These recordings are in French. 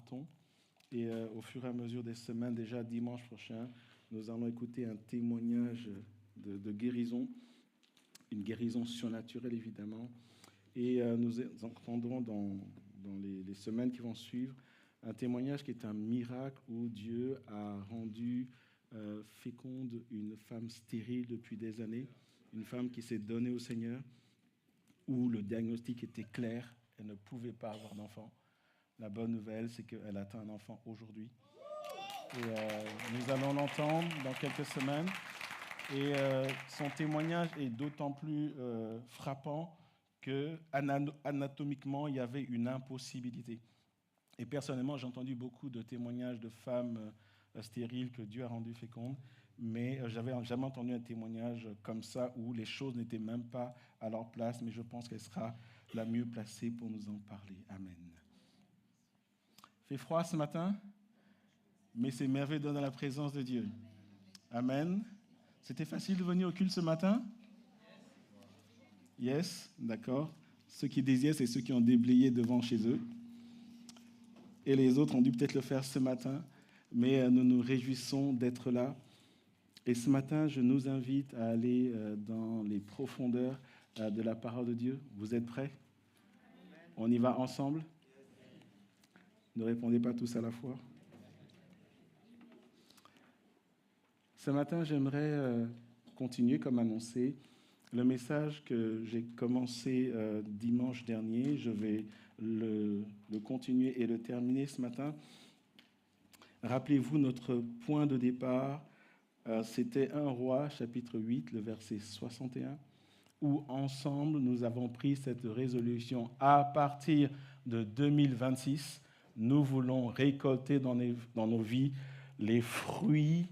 partons. Et au fur et à mesure des semaines, déjà dimanche prochain, nous allons écouter un témoignage de guérison, une guérison surnaturelle évidemment. Et nous entendrons dans les semaines qui vont suivre un témoignage qui est un miracle où Dieu a rendu féconde une femme stérile depuis des années, une femme qui s'est donnée au Seigneur, où le diagnostic était clair, elle ne pouvait pas avoir d'enfant. La bonne nouvelle, c'est qu'elle atteint un enfant aujourd'hui. Et nous allons l'entendre dans quelques semaines. Et son témoignage est d'autant plus frappant que anatomiquement, il y avait une impossibilité. Et personnellement, j'ai entendu beaucoup de témoignages de femmes stériles que Dieu a rendues fécondes, mais j'avais jamais entendu un témoignage comme ça où les choses n'étaient même pas à leur place, mais je pense qu'elle sera la mieux placée pour nous en parler. Amen. Il fait froid ce matin, mais c'est merveilleux d'être dans la présence de Dieu. Amen. C'était facile de venir au culte ce matin? Yes, d'accord. Ceux qui désirent, c'est ceux qui ont déblayé devant chez eux. Et les autres ont dû peut-être le faire ce matin, mais nous nous réjouissons d'être là. Et ce matin, je nous invite à aller dans les profondeurs de la parole de Dieu. Vous êtes prêts? On y va ensemble? Ne répondez pas tous à la fois. Ce matin, j'aimerais continuer, comme annoncé, le message que j'ai commencé dimanche dernier. Je vais le continuer et le terminer ce matin. Rappelez-vous, notre point de départ, c'était 1 Roi, chapitre 8, le verset 61, où ensemble, nous avons pris cette résolution. À partir de 2026, nous voulons récolter dans nos vies les fruits,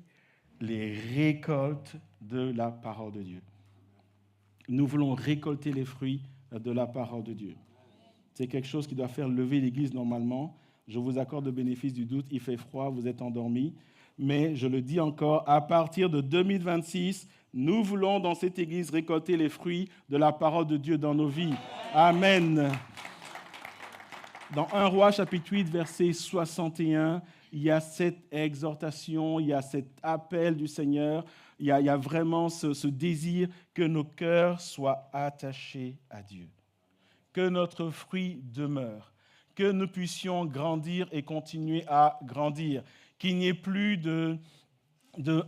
les récoltes de la parole de Dieu. Nous voulons récolter les fruits de la parole de Dieu. C'est quelque chose qui doit faire lever l'Église normalement. Je vous accorde le bénéfice du doute, il fait froid, vous êtes endormis. Mais je le dis encore, à partir de 2026, nous voulons dans cette Église récolter les fruits de la parole de Dieu dans nos vies. Amen. Dans 1 Roi, chapitre 8, verset 61, il y a cette exhortation, il y a cet appel du Seigneur, il y a vraiment ce désir que nos cœurs soient attachés à Dieu, que notre fruit demeure, que nous puissions grandir et continuer à grandir, qu'il n'y ait plus de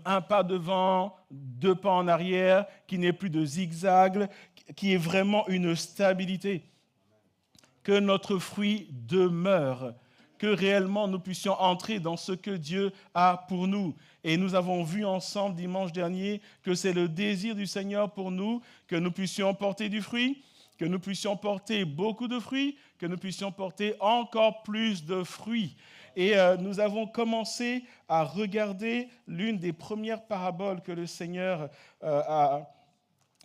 un pas devant, 2 pas en arrière, qu'il n'y ait plus de zigzag, qu'il y ait vraiment une stabilité. Que notre fruit demeure, que réellement nous puissions entrer dans ce que Dieu a pour nous. Et nous avons vu ensemble dimanche dernier que c'est le désir du Seigneur pour nous, que nous puissions porter du fruit, que nous puissions porter beaucoup de fruits, que nous puissions porter encore plus de fruits. Et nous avons commencé à regarder l'une des premières paraboles que le Seigneur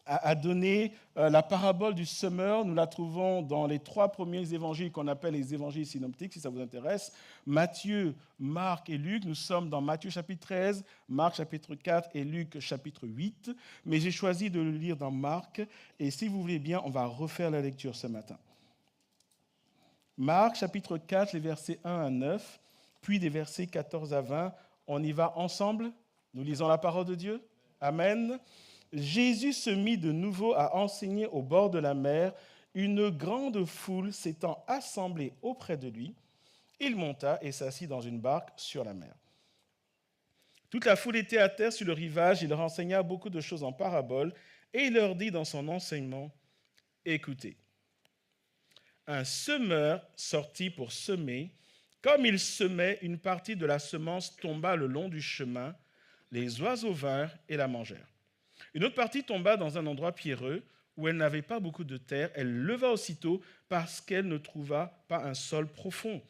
a donné, la parabole du semeur. Nous la trouvons dans les 3 premiers évangiles qu'on appelle les évangiles synoptiques, si ça vous intéresse. Matthieu, Marc et Luc. Nous sommes dans Matthieu chapitre 13, Marc chapitre 4 et Luc chapitre 8. Mais j'ai choisi de le lire dans Marc. Et si vous voulez bien, on va refaire la lecture ce matin. Marc chapitre 4, les versets 1 à 9, puis des versets 14 à 20. On y va ensemble? Nous lisons la parole de Dieu. Amen. Jésus se mit de nouveau à enseigner au bord de la mer. Une grande foule s'étant assemblée auprès de lui, il monta et s'assit dans une barque sur la mer. Toute la foule était à terre sur le rivage. Il leur enseigna beaucoup de choses en paraboles et il leur dit dans son enseignement, « Écoutez, un semeur sortit pour semer. Comme il semait, une partie de la semence tomba le long du chemin. Les oiseaux vinrent et la mangèrent. Une autre partie tomba dans un endroit pierreux où elle n'avait pas beaucoup de terre. Elle leva aussitôt parce qu'elle ne trouva pas un sol profond.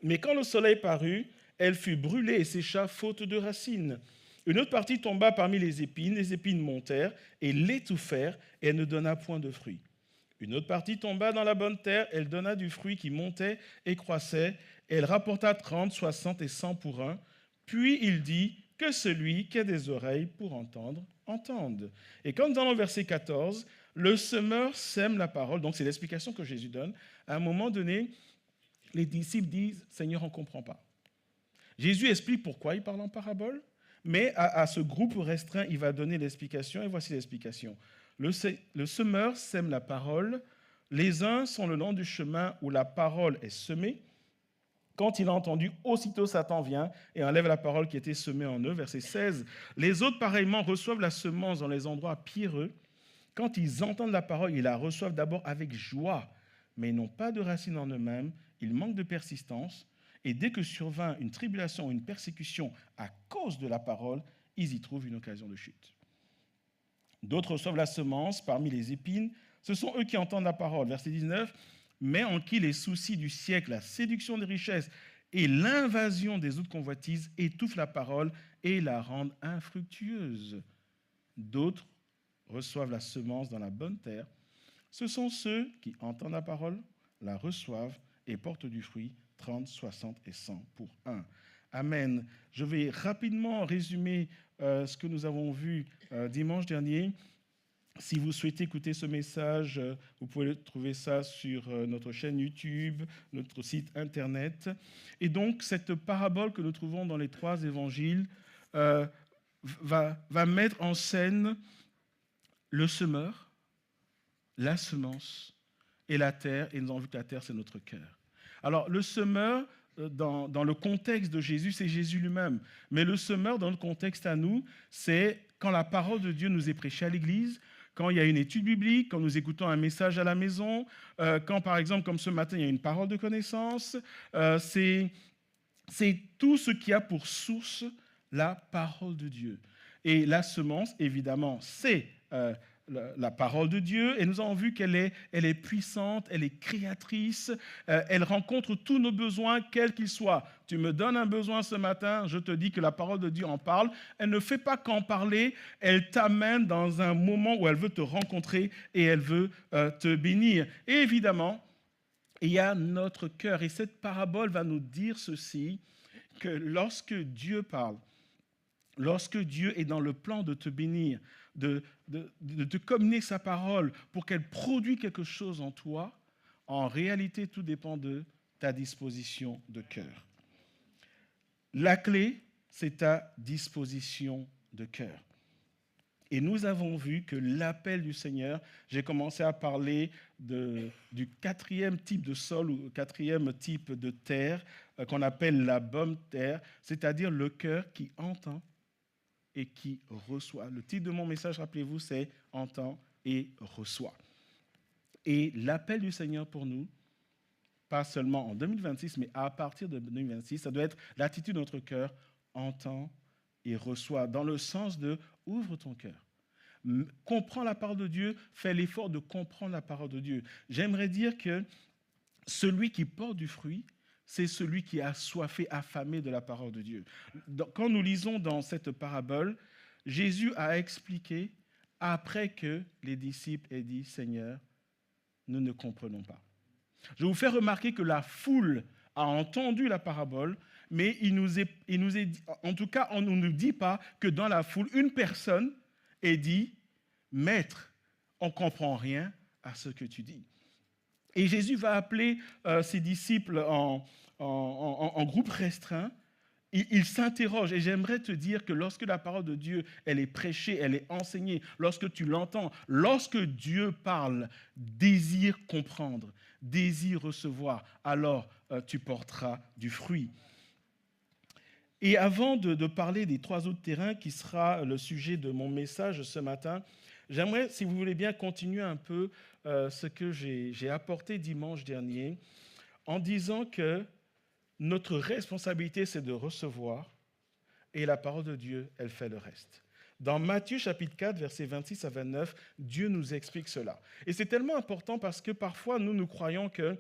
Mais quand le soleil parut, elle fut brûlée et sécha faute de racines. Une autre partie tomba parmi les épines montèrent et l'étouffèrent et elle ne donna point de fruits. Une autre partie tomba dans la bonne terre, elle donna du fruit qui montait et croissait. Elle rapporta 30, 60 et 100 pour un. Puis il dit, que celui qui a des oreilles pour entendre, entende. Et comme dans le verset 14, le semeur sème la parole, donc c'est l'explication que Jésus donne. À un moment donné, les disciples disent, Seigneur, on ne comprend pas. Jésus explique pourquoi il parle en parabole, mais à ce groupe restreint, il va donner l'explication, et voici l'explication. Le semeur sème la parole, les uns sont le long du chemin où la parole est semée. Quand il a entendu, aussitôt Satan vient et enlève la parole qui était semée en eux. Verset 16. Les autres, pareillement, reçoivent la semence dans les endroits pierreux. Quand ils entendent la parole, ils la reçoivent d'abord avec joie, mais ils n'ont pas de racine en eux-mêmes, ils manquent de persistance, et dès que survint une tribulation ou une persécution à cause de la parole, ils y trouvent une occasion de chute. D'autres reçoivent la semence parmi les épines. Ce sont eux qui entendent la parole. Verset 19. Mais en qui les soucis du siècle, la séduction des richesses et l'invasion des autres convoitises étouffent la parole et la rendent infructueuse. D'autres reçoivent la semence dans la bonne terre. Ce sont ceux qui entendent la parole, la reçoivent et portent du fruit 30, 60 et 100 pour un. Amen. Je vais rapidement résumer ce que nous avons vu dimanche dernier. Si vous souhaitez écouter ce message, vous pouvez trouver ça sur notre chaîne YouTube, notre site internet. Et donc, cette parabole que nous trouvons dans les 3 évangiles va mettre en scène le semeur, la semence et la terre. Et nous avons vu que la terre, c'est notre cœur. Alors, le semeur, dans le contexte de Jésus, c'est Jésus lui-même. Mais le semeur, dans le contexte à nous, c'est quand la parole de Dieu nous est prêchée à l'église, quand il y a une étude biblique, quand nous écoutons un message à la maison, quand, par exemple, comme ce matin, il y a une parole de connaissance, c'est tout ce qui a pour source la parole de Dieu. Et la semence, évidemment, c'est la parole de Dieu, et nous avons vu qu'elle est puissante, elle est créatrice, elle rencontre tous nos besoins, quels qu'ils soient. Tu me donnes un besoin ce matin, je te dis que la parole de Dieu en parle. Elle ne fait pas qu'en parler, elle t'amène dans un moment où elle veut te rencontrer et elle veut te bénir. Et évidemment, il y a notre cœur, et cette parabole va nous dire ceci, que lorsque Dieu parle, lorsque Dieu est dans le plan de te bénir, de te communiquer sa parole pour qu'elle produise quelque chose en toi, en réalité, tout dépend de ta disposition de cœur. La clé, c'est ta disposition de cœur. Et nous avons vu que l'appel du Seigneur, j'ai commencé à parler du 4e type de sol ou 4e type de terre qu'on appelle la bonne terre, c'est-à-dire le cœur qui entend et qui reçoit. Le titre de mon message, rappelez-vous, c'est « Entend et reçoit ». Et l'appel du Seigneur pour nous, pas seulement en 2026, mais à partir de 2026, ça doit être l'attitude de notre cœur, entend et reçoit, dans le sens de « ouvre ton cœur ». Comprends la parole de Dieu, fais l'effort de comprendre la parole de Dieu. J'aimerais dire que celui qui porte du fruit, c'est celui qui a soifé, affamé de la parole de Dieu. Quand nous lisons dans cette parabole, Jésus a expliqué, après que les disciples aient dit « Seigneur, nous ne comprenons pas ». Je vous fais remarquer que la foule a entendu la parabole, mais en tout cas, on ne nous dit pas que dans la foule, une personne ait dit « Maître, on ne comprend rien à ce que tu dis ». Et Jésus va appeler ses disciples en groupe restreint. Il s'interroge. Et j'aimerais te dire que lorsque la parole de Dieu, elle est prêchée, elle est enseignée, lorsque tu l'entends, lorsque Dieu parle, désire comprendre, désire recevoir, alors tu porteras du fruit. Et avant de parler des 3 autres terrains, qui sera le sujet de mon message ce matin, j'aimerais, si vous voulez bien, continuer un peu ce que j'ai apporté dimanche dernier en disant que notre responsabilité, c'est de recevoir et la parole de Dieu, elle fait le reste. Dans Matthieu chapitre 4, versets 26 à 29, Dieu nous explique cela. Et c'est tellement important parce que parfois, nous croyons que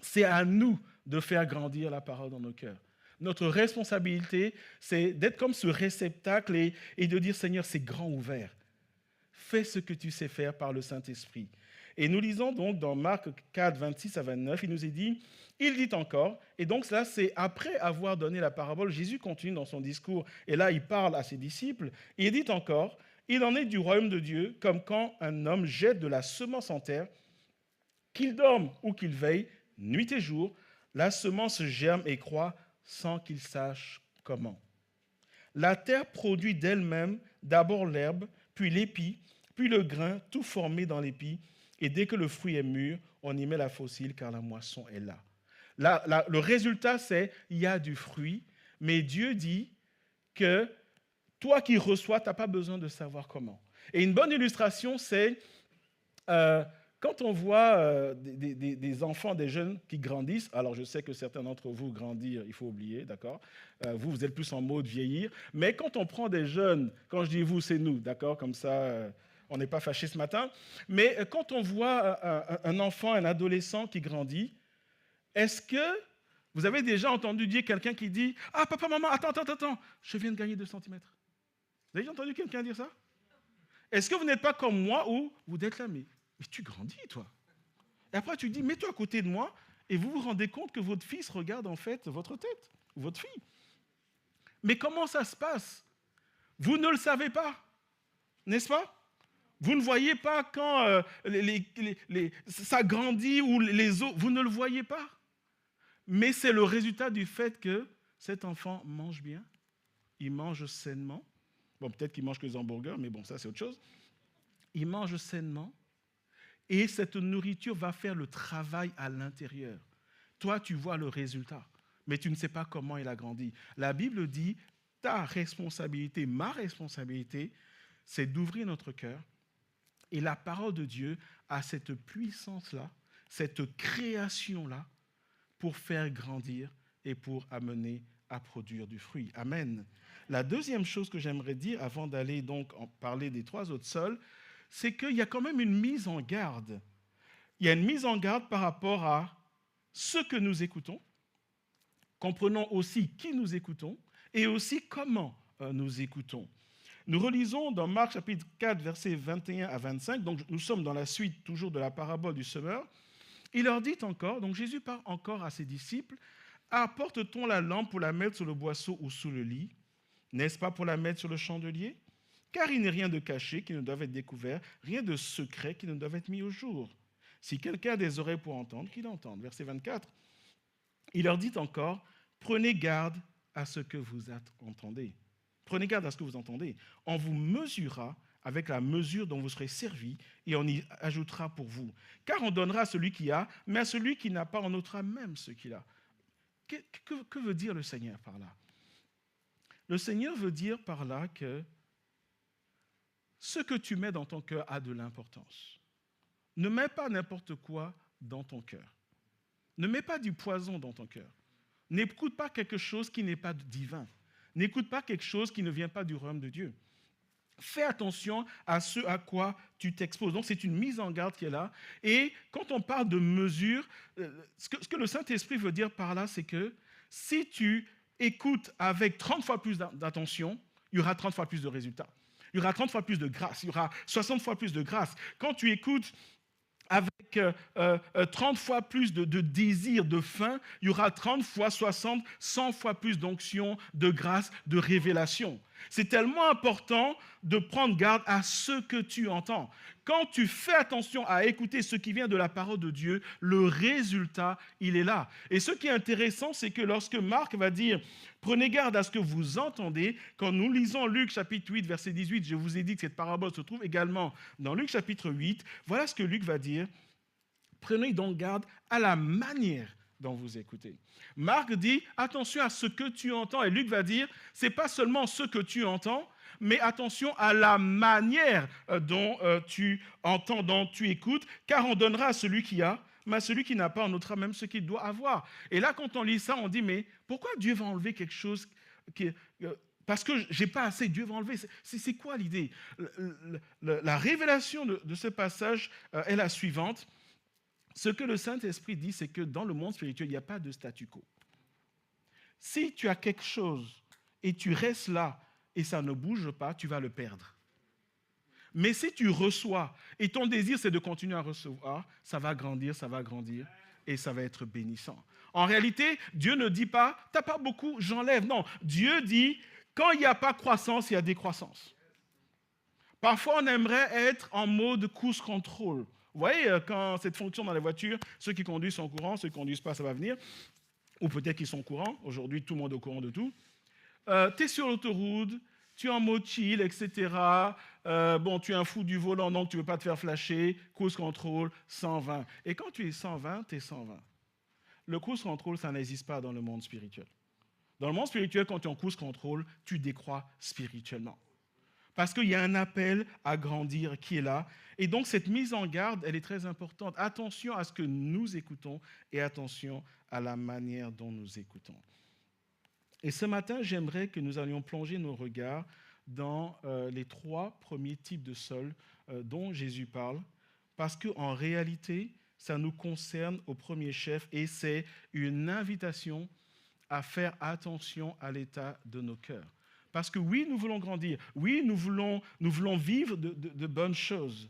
c'est à nous de faire grandir la parole dans nos cœurs. Notre responsabilité, c'est d'être comme ce réceptacle et de dire, Seigneur, c'est grand ouvert. Fais ce que tu sais faire par le Saint-Esprit. Et nous lisons donc dans Marc 4, 26 à 29, il nous est dit, il dit encore, et donc là c'est après avoir donné la parabole, Jésus continue dans son discours, et là il parle à ses disciples, et il dit encore, il en est du royaume de Dieu, comme quand un homme jette de la semence en terre, qu'il dorme ou qu'il veille, nuit et jour, La semence germe et croît sans qu'il sache comment. La terre produit d'elle-même d'abord l'herbe, puis l'épi, puis le grain, tout formé dans l'épi. Et dès que le fruit est mûr, on y met la faucille car la moisson est là. Le résultat, c'est il y a du fruit, mais Dieu dit que toi qui reçois, tu n'as pas besoin de savoir comment. Et une bonne illustration, c'est quand on voit des enfants, des jeunes qui grandissent. Alors je sais que certains d'entre vous grandir, il faut oublier, d'accord, vous êtes plus en mode vieillir. Mais quand on prend des jeunes, quand je dis vous, c'est nous, d'accord, comme ça, on n'est pas fâchés ce matin. Mais quand on voit un enfant, un adolescent qui grandit, est-ce que vous avez déjà entendu dire quelqu'un qui dit « Ah, papa, maman, attends, je viens de gagner 2 centimètres. » Vous avez déjà entendu quelqu'un dire ça? Est-ce que vous n'êtes pas comme moi où vous êtes là, mais tu grandis, toi. Et après, tu dis, mets-toi à côté de moi, et vous vous rendez compte que votre fils regarde en fait votre tête, ou votre fille. Mais comment ça se passe? Vous ne le savez pas, n'est-ce pas? Vous ne voyez pas quand ça grandit ou les os, vous ne le voyez pas. Mais c'est le résultat du fait que cet enfant mange bien, il mange sainement. Bon, peut-être qu'il mange que des hamburgers, mais bon, ça c'est autre chose. Il mange sainement. Et cette nourriture va faire le travail à l'intérieur. Toi, tu vois le résultat, mais tu ne sais pas comment il a grandi. La Bible dit, ta responsabilité, ma responsabilité, c'est d'ouvrir notre cœur. Et la parole de Dieu a cette puissance-là, cette création-là, pour faire grandir et pour amener à produire du fruit. Amen. La deuxième chose que j'aimerais dire, avant d'aller donc en parler des 3 autres sols, c'est qu'il y a quand même une mise en garde. Il y a une mise en garde par rapport à ce que nous écoutons, comprenons aussi qui nous écoutons et aussi comment nous écoutons. Nous relisons dans Marc chapitre 4, versets 21 à 25, donc nous sommes dans la suite toujours de la parabole du semeur. Il leur dit encore, donc Jésus parle encore à ses disciples, « Apporte-t-on la lampe pour la mettre sur le boisseau ou sous le lit? N'est-ce pas pour la mettre sur le chandelier? Car il n'est rien de caché qui ne doit être découvert, rien de secret qui ne doit être mis au jour. Si quelqu'un a des oreilles pour entendre, qu'il entende. » Verset 24. Il leur dit encore, « Prenez garde à ce que vous entendez. Prenez garde à ce que vous entendez. On vous mesurera avec la mesure dont vous serez servis et on y ajoutera pour vous. Car on donnera à celui qui a, mais à celui qui n'a pas, on ôtera même ce qu'il a. » Que veut dire le Seigneur par là? Le Seigneur veut dire par là que ce que tu mets dans ton cœur a de l'importance. Ne mets pas n'importe quoi dans ton cœur. Ne mets pas du poison dans ton cœur. N'écoute pas quelque chose qui n'est pas divin. N'écoute pas quelque chose qui ne vient pas du royaume de Dieu. Fais attention à ce à quoi tu t'exposes. Donc, c'est une mise en garde qui est là. Et quand on parle de mesure, ce que le Saint-Esprit veut dire par là, c'est que si tu écoutes avec 30 fois plus d'attention, il y aura 30 fois plus de résultats. Il y aura 30 fois plus de grâce. Il y aura 60 fois plus de grâce. Quand tu écoutes avec 30 fois plus de désir, de faim, il y aura 30 fois 60, 100 fois plus d'onction, de grâce, de révélation. C'est tellement important de prendre garde à ce que tu entends. Quand tu fais attention à écouter ce qui vient de la parole de Dieu, le résultat, il est là. Et ce qui est intéressant, c'est que lorsque Marc va dire « Prenez garde à ce que vous entendez », quand nous lisons Luc chapitre 8, verset 18, je vous ai dit que cette parabole se trouve également dans Luc chapitre 8, voilà ce que Luc va dire « Prenez donc garde à la manière dont vous écoutez. » Marc dit « Attention à ce que tu entends ». Et Luc va dire « C'est pas seulement ce que tu entends, mais attention à la manière dont tu entends, dont tu écoutes, car on donnera à celui qui a, mais à celui qui n'a pas, on ôtera même ce qu'il doit avoir. » Et là, quand on lit ça, on dit, mais pourquoi Dieu va enlever quelque chose parce que je n'ai pas assez, Dieu va enlever. C'est quoi l'idée? La révélation de ce passage est la suivante. Ce que le Saint-Esprit dit, c'est que dans le monde spirituel, il n'y a pas de statu quo. Si tu as quelque chose et tu restes là et ça ne bouge pas, tu vas le perdre. Mais si tu reçois et ton désir, c'est de continuer à recevoir, ça va grandir et ça va être bénissant. En réalité, Dieu ne dit pas, tu n'as pas beaucoup, j'enlève. Non, Dieu dit, quand il n'y a pas croissance, il y a décroissance. Parfois, on aimerait être en mode cruise control. Vous voyez, quand cette fonction dans les voitures, ceux qui conduisent sont au courant, ceux qui ne conduisent pas, ça va venir. ou peut-être qu'ils sont au courant, aujourd'hui tout le monde est au courant de tout. Tu es sur l'autoroute, tu es en mode chill, etc. Bon, tu es un fou du volant, donc tu ne veux pas te faire flasher, cruise control, 120. Et quand tu es 120, tu es 120. Le cruise control, ça n'existe pas dans le monde spirituel. Dans le monde spirituel, quand tu es en cruise control, tu décroît spirituellement. Parce qu'il y a un appel à grandir qui est là. Et donc, cette mise en garde, elle est très importante. Attention à ce que nous écoutons et attention à la manière dont nous écoutons. Et ce matin, j'aimerais que nous allions plonger nos regards dans les 3 premiers types de sol dont Jésus parle, parce qu'en réalité, ça nous concerne au premier chef et c'est une invitation à faire attention à l'état de nos cœurs. Parce que oui, nous voulons grandir, oui, nous voulons vivre de bonnes choses,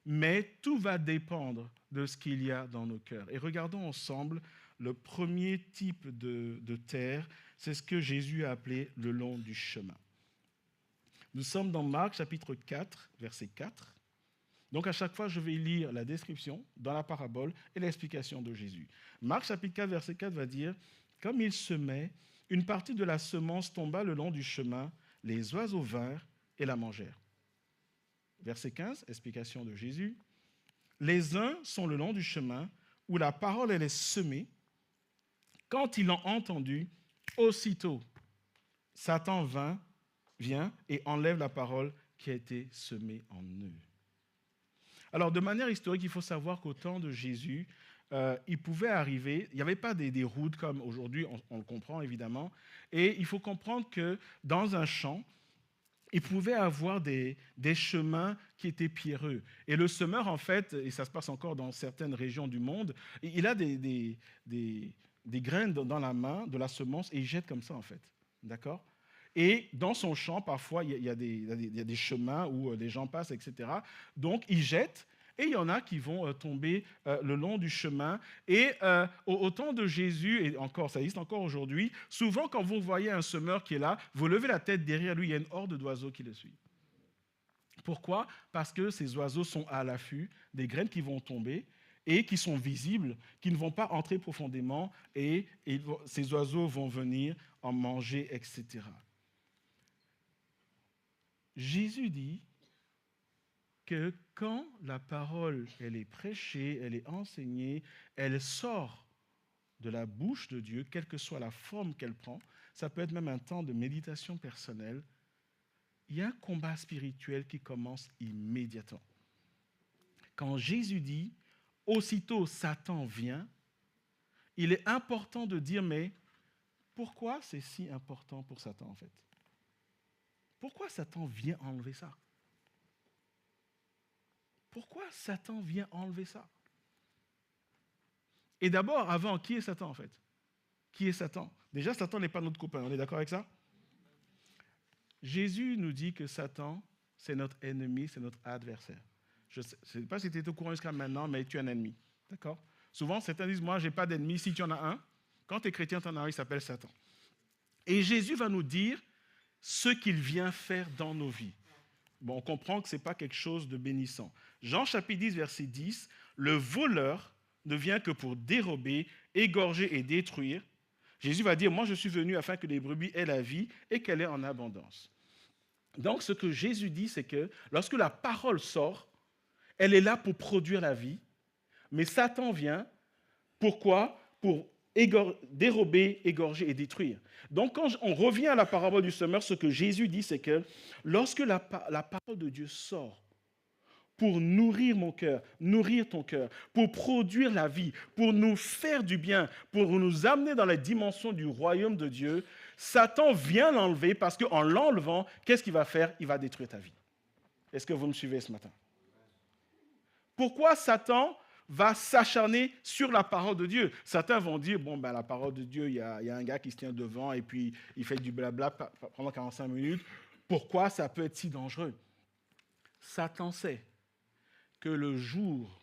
mais tout va dépendre de ce qu'il y a dans nos cœurs. Et regardons ensemble le premier type de terre, c'est ce que Jésus a appelé le long du chemin. Nous sommes dans Marc chapitre 4, verset 4. Donc à chaque fois, je vais lire la description dans la parabole et l'explication de Jésus. Marc chapitre 4, verset 4 va dire « Comme il semait, une partie de la semence tomba le long du chemin, les oiseaux vinrent et la mangèrent. » Verset 15, explication de Jésus. « Les uns sont le long du chemin où la parole elle est semée. Quand ils l'ont entendu, aussitôt, Satan vient et enlève la parole qui a été semée en eux. » Alors, de manière historique, il faut savoir qu'au temps de Jésus, il pouvait arriver, il n'y avait pas des routes comme aujourd'hui, on le comprend évidemment, et il faut comprendre que dans un champ, il pouvait avoir des chemins qui étaient pierreux. Et le semeur, en fait, et ça se passe encore dans certaines régions du monde, il a des graines dans la main de la semence et il jette comme ça, en fait. D'accord ? Et dans son champ, parfois, il y a des chemins où les gens passent, etc. Donc, il jette. Et il y en a qui vont tomber le long du chemin. Et au temps de Jésus, et encore, ça existe encore aujourd'hui, souvent quand vous voyez un semeur qui est là, vous levez la tête derrière lui, il y a une horde d'oiseaux qui le suit. Pourquoi ? Parce que ces oiseaux sont à l'affût des graines qui vont tomber et qui sont visibles, qui ne vont pas entrer profondément, et ces oiseaux vont venir en manger, etc. Jésus dit que quand la parole, elle est prêchée, elle est enseignée, elle sort de la bouche de Dieu, quelle que soit la forme qu'elle prend, ça peut être même un temps de méditation personnelle, il y a un combat spirituel qui commence immédiatement. Quand Jésus dit, aussitôt Satan vient, il est important de dire, mais pourquoi c'est si important pour Satan en fait ? Pourquoi Satan vient enlever ça ? Pourquoi Satan vient enlever ça ? Et d'abord, avant, qui est Satan en fait ? Qui est Satan ? Déjà, Satan n'est pas notre copain, on est d'accord avec ça ? Jésus nous dit que Satan, c'est notre ennemi, c'est notre adversaire. Je ne sais pas si tu es au courant jusqu'à maintenant, mais tu es un ennemi. D'accord ? Souvent, certains disent, moi, je n'ai pas d'ennemi. Si tu en as un, quand tu es chrétien, tu en as un, il s'appelle Satan. Et Jésus va nous dire ce qu'il vient faire dans nos vies. Bon, on comprend que ce n'est pas quelque chose de bénissant. Jean chapitre 10, verset 10, « Le voleur ne vient que pour dérober, égorger et détruire. » Jésus va dire, « Moi, je suis venu afin que les brebis aient la vie et qu'elle ait en abondance. » Donc, ce que Jésus dit, c'est que lorsque la parole sort, elle est là pour produire la vie, mais Satan vient, pourquoi ? Pour dérober, égorger et détruire. Donc, quand on revient à la parabole du semeur, ce que Jésus dit, c'est que lorsque la parole de Dieu sort pour nourrir mon cœur, nourrir ton cœur, pour produire la vie, pour nous faire du bien, pour nous amener dans la dimension du royaume de Dieu, Satan vient l'enlever parce qu'en l'enlevant, qu'est-ce qu'il va faire ? Il va détruire ta vie. Est-ce que vous me suivez ce matin ? Pourquoi Satan va s'acharner sur la parole de Dieu? Certains vont dire, bon, ben, la parole de Dieu, il y a un gars qui se tient devant et puis il fait du blabla pendant 45 minutes. Pourquoi ça peut être si dangereux? Satan sait que le jour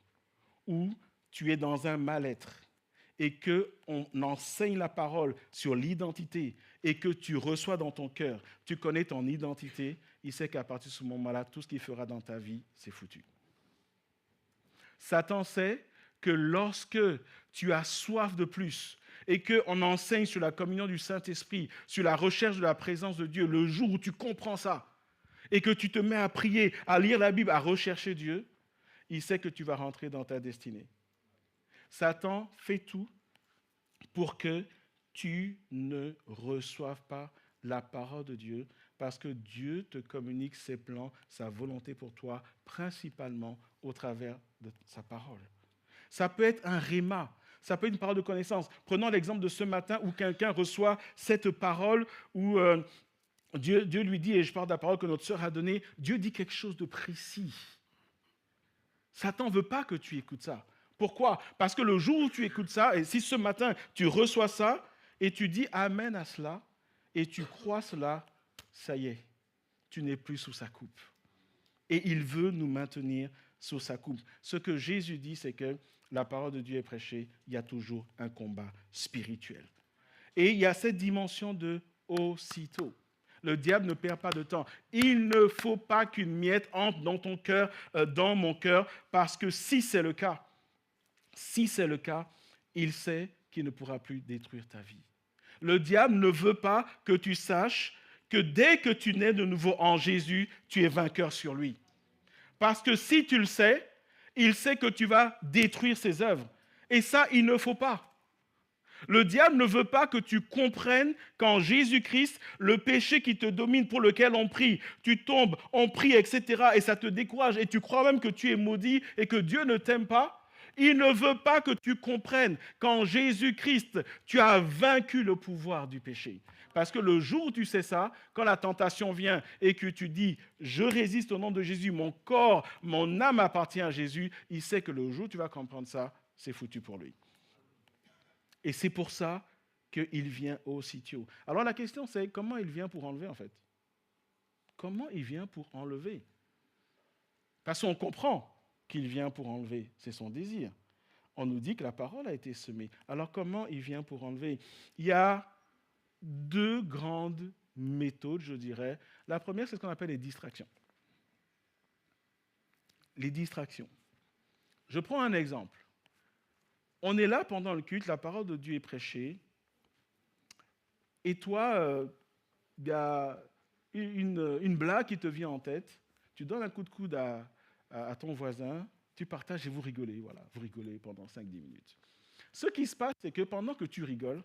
où tu es dans un mal-être et qu'on enseigne la parole sur l'identité et que tu reçois dans ton cœur, tu connais ton identité, il sait qu'à partir de ce moment-là, tout ce qu'il fera dans ta vie, c'est foutu. Satan sait que lorsque tu as soif de plus et qu'on enseigne sur la communion du Saint-Esprit, sur la recherche de la présence de Dieu, le jour où tu comprends ça, et que tu te mets à prier, à lire la Bible, à rechercher Dieu, il sait que tu vas rentrer dans ta destinée. Satan fait tout pour que tu ne reçoives pas la parole de Dieu, parce que Dieu te communique ses plans, sa volonté pour toi, principalement au travers de sa parole. Ça peut être un réma, ça peut être une parole de connaissance. Prenons l'exemple de ce matin où quelqu'un reçoit cette parole, où Dieu lui dit, et je parle de la parole que notre sœur a donnée, Dieu dit quelque chose de précis. Satan ne veut pas que tu écoutes ça. Pourquoi? Parce que le jour où tu écoutes ça, et si ce matin tu reçois ça, et tu dis amen à cela, et tu crois cela, ça y est, tu n'es plus sous sa coupe. Et il veut nous maintenir sous sa coupe. Ce que Jésus dit, c'est que la parole de Dieu est prêchée, il y a toujours un combat spirituel. Et il y a cette dimension de aussitôt. Le diable ne perd pas de temps. Il ne faut pas qu'une miette entre dans ton cœur, dans mon cœur, parce que si c'est le cas, il sait qu'il ne pourra plus détruire ta vie. Le diable ne veut pas que tu saches que dès que tu nais de nouveau en Jésus, tu es vainqueur sur lui. Parce que si tu le sais, il sait que tu vas détruire ses œuvres. Et ça, il ne faut pas. Le diable ne veut pas que tu comprennes qu'en Jésus-Christ, le péché qui te domine, pour lequel on prie, tu tombes, on prie, etc., et ça te décourage, et tu crois même que tu es maudit et que Dieu ne t'aime pas. Il ne veut pas que tu comprennes qu'en Jésus-Christ, tu as vaincu le pouvoir du péché. Parce que le jour où tu sais ça, quand la tentation vient et que tu dis « je résiste au nom de Jésus, mon corps, mon âme appartient à Jésus », il sait que le jour où tu vas comprendre ça, c'est foutu pour lui. Et c'est pour ça qu'il vient aussitôt. Alors la question c'est comment il vient pour enlever en fait? Comment il vient pour enlever? Parce qu'on comprend qu'il vient pour enlever, c'est son désir. On nous dit que la parole a été semée. Alors comment il vient pour enlever? Il y a deux grandes méthodes, je dirais. La première, c'est ce qu'on appelle les distractions. Les distractions. Je prends un exemple. On est là pendant le culte, la parole de Dieu est prêchée, et toi, il y a une blague qui te vient en tête, tu donnes un coup de coude à ton voisin, tu partages et vous rigolez, voilà, vous rigolez pendant 5-10 minutes. Ce qui se passe, c'est que pendant que tu rigoles,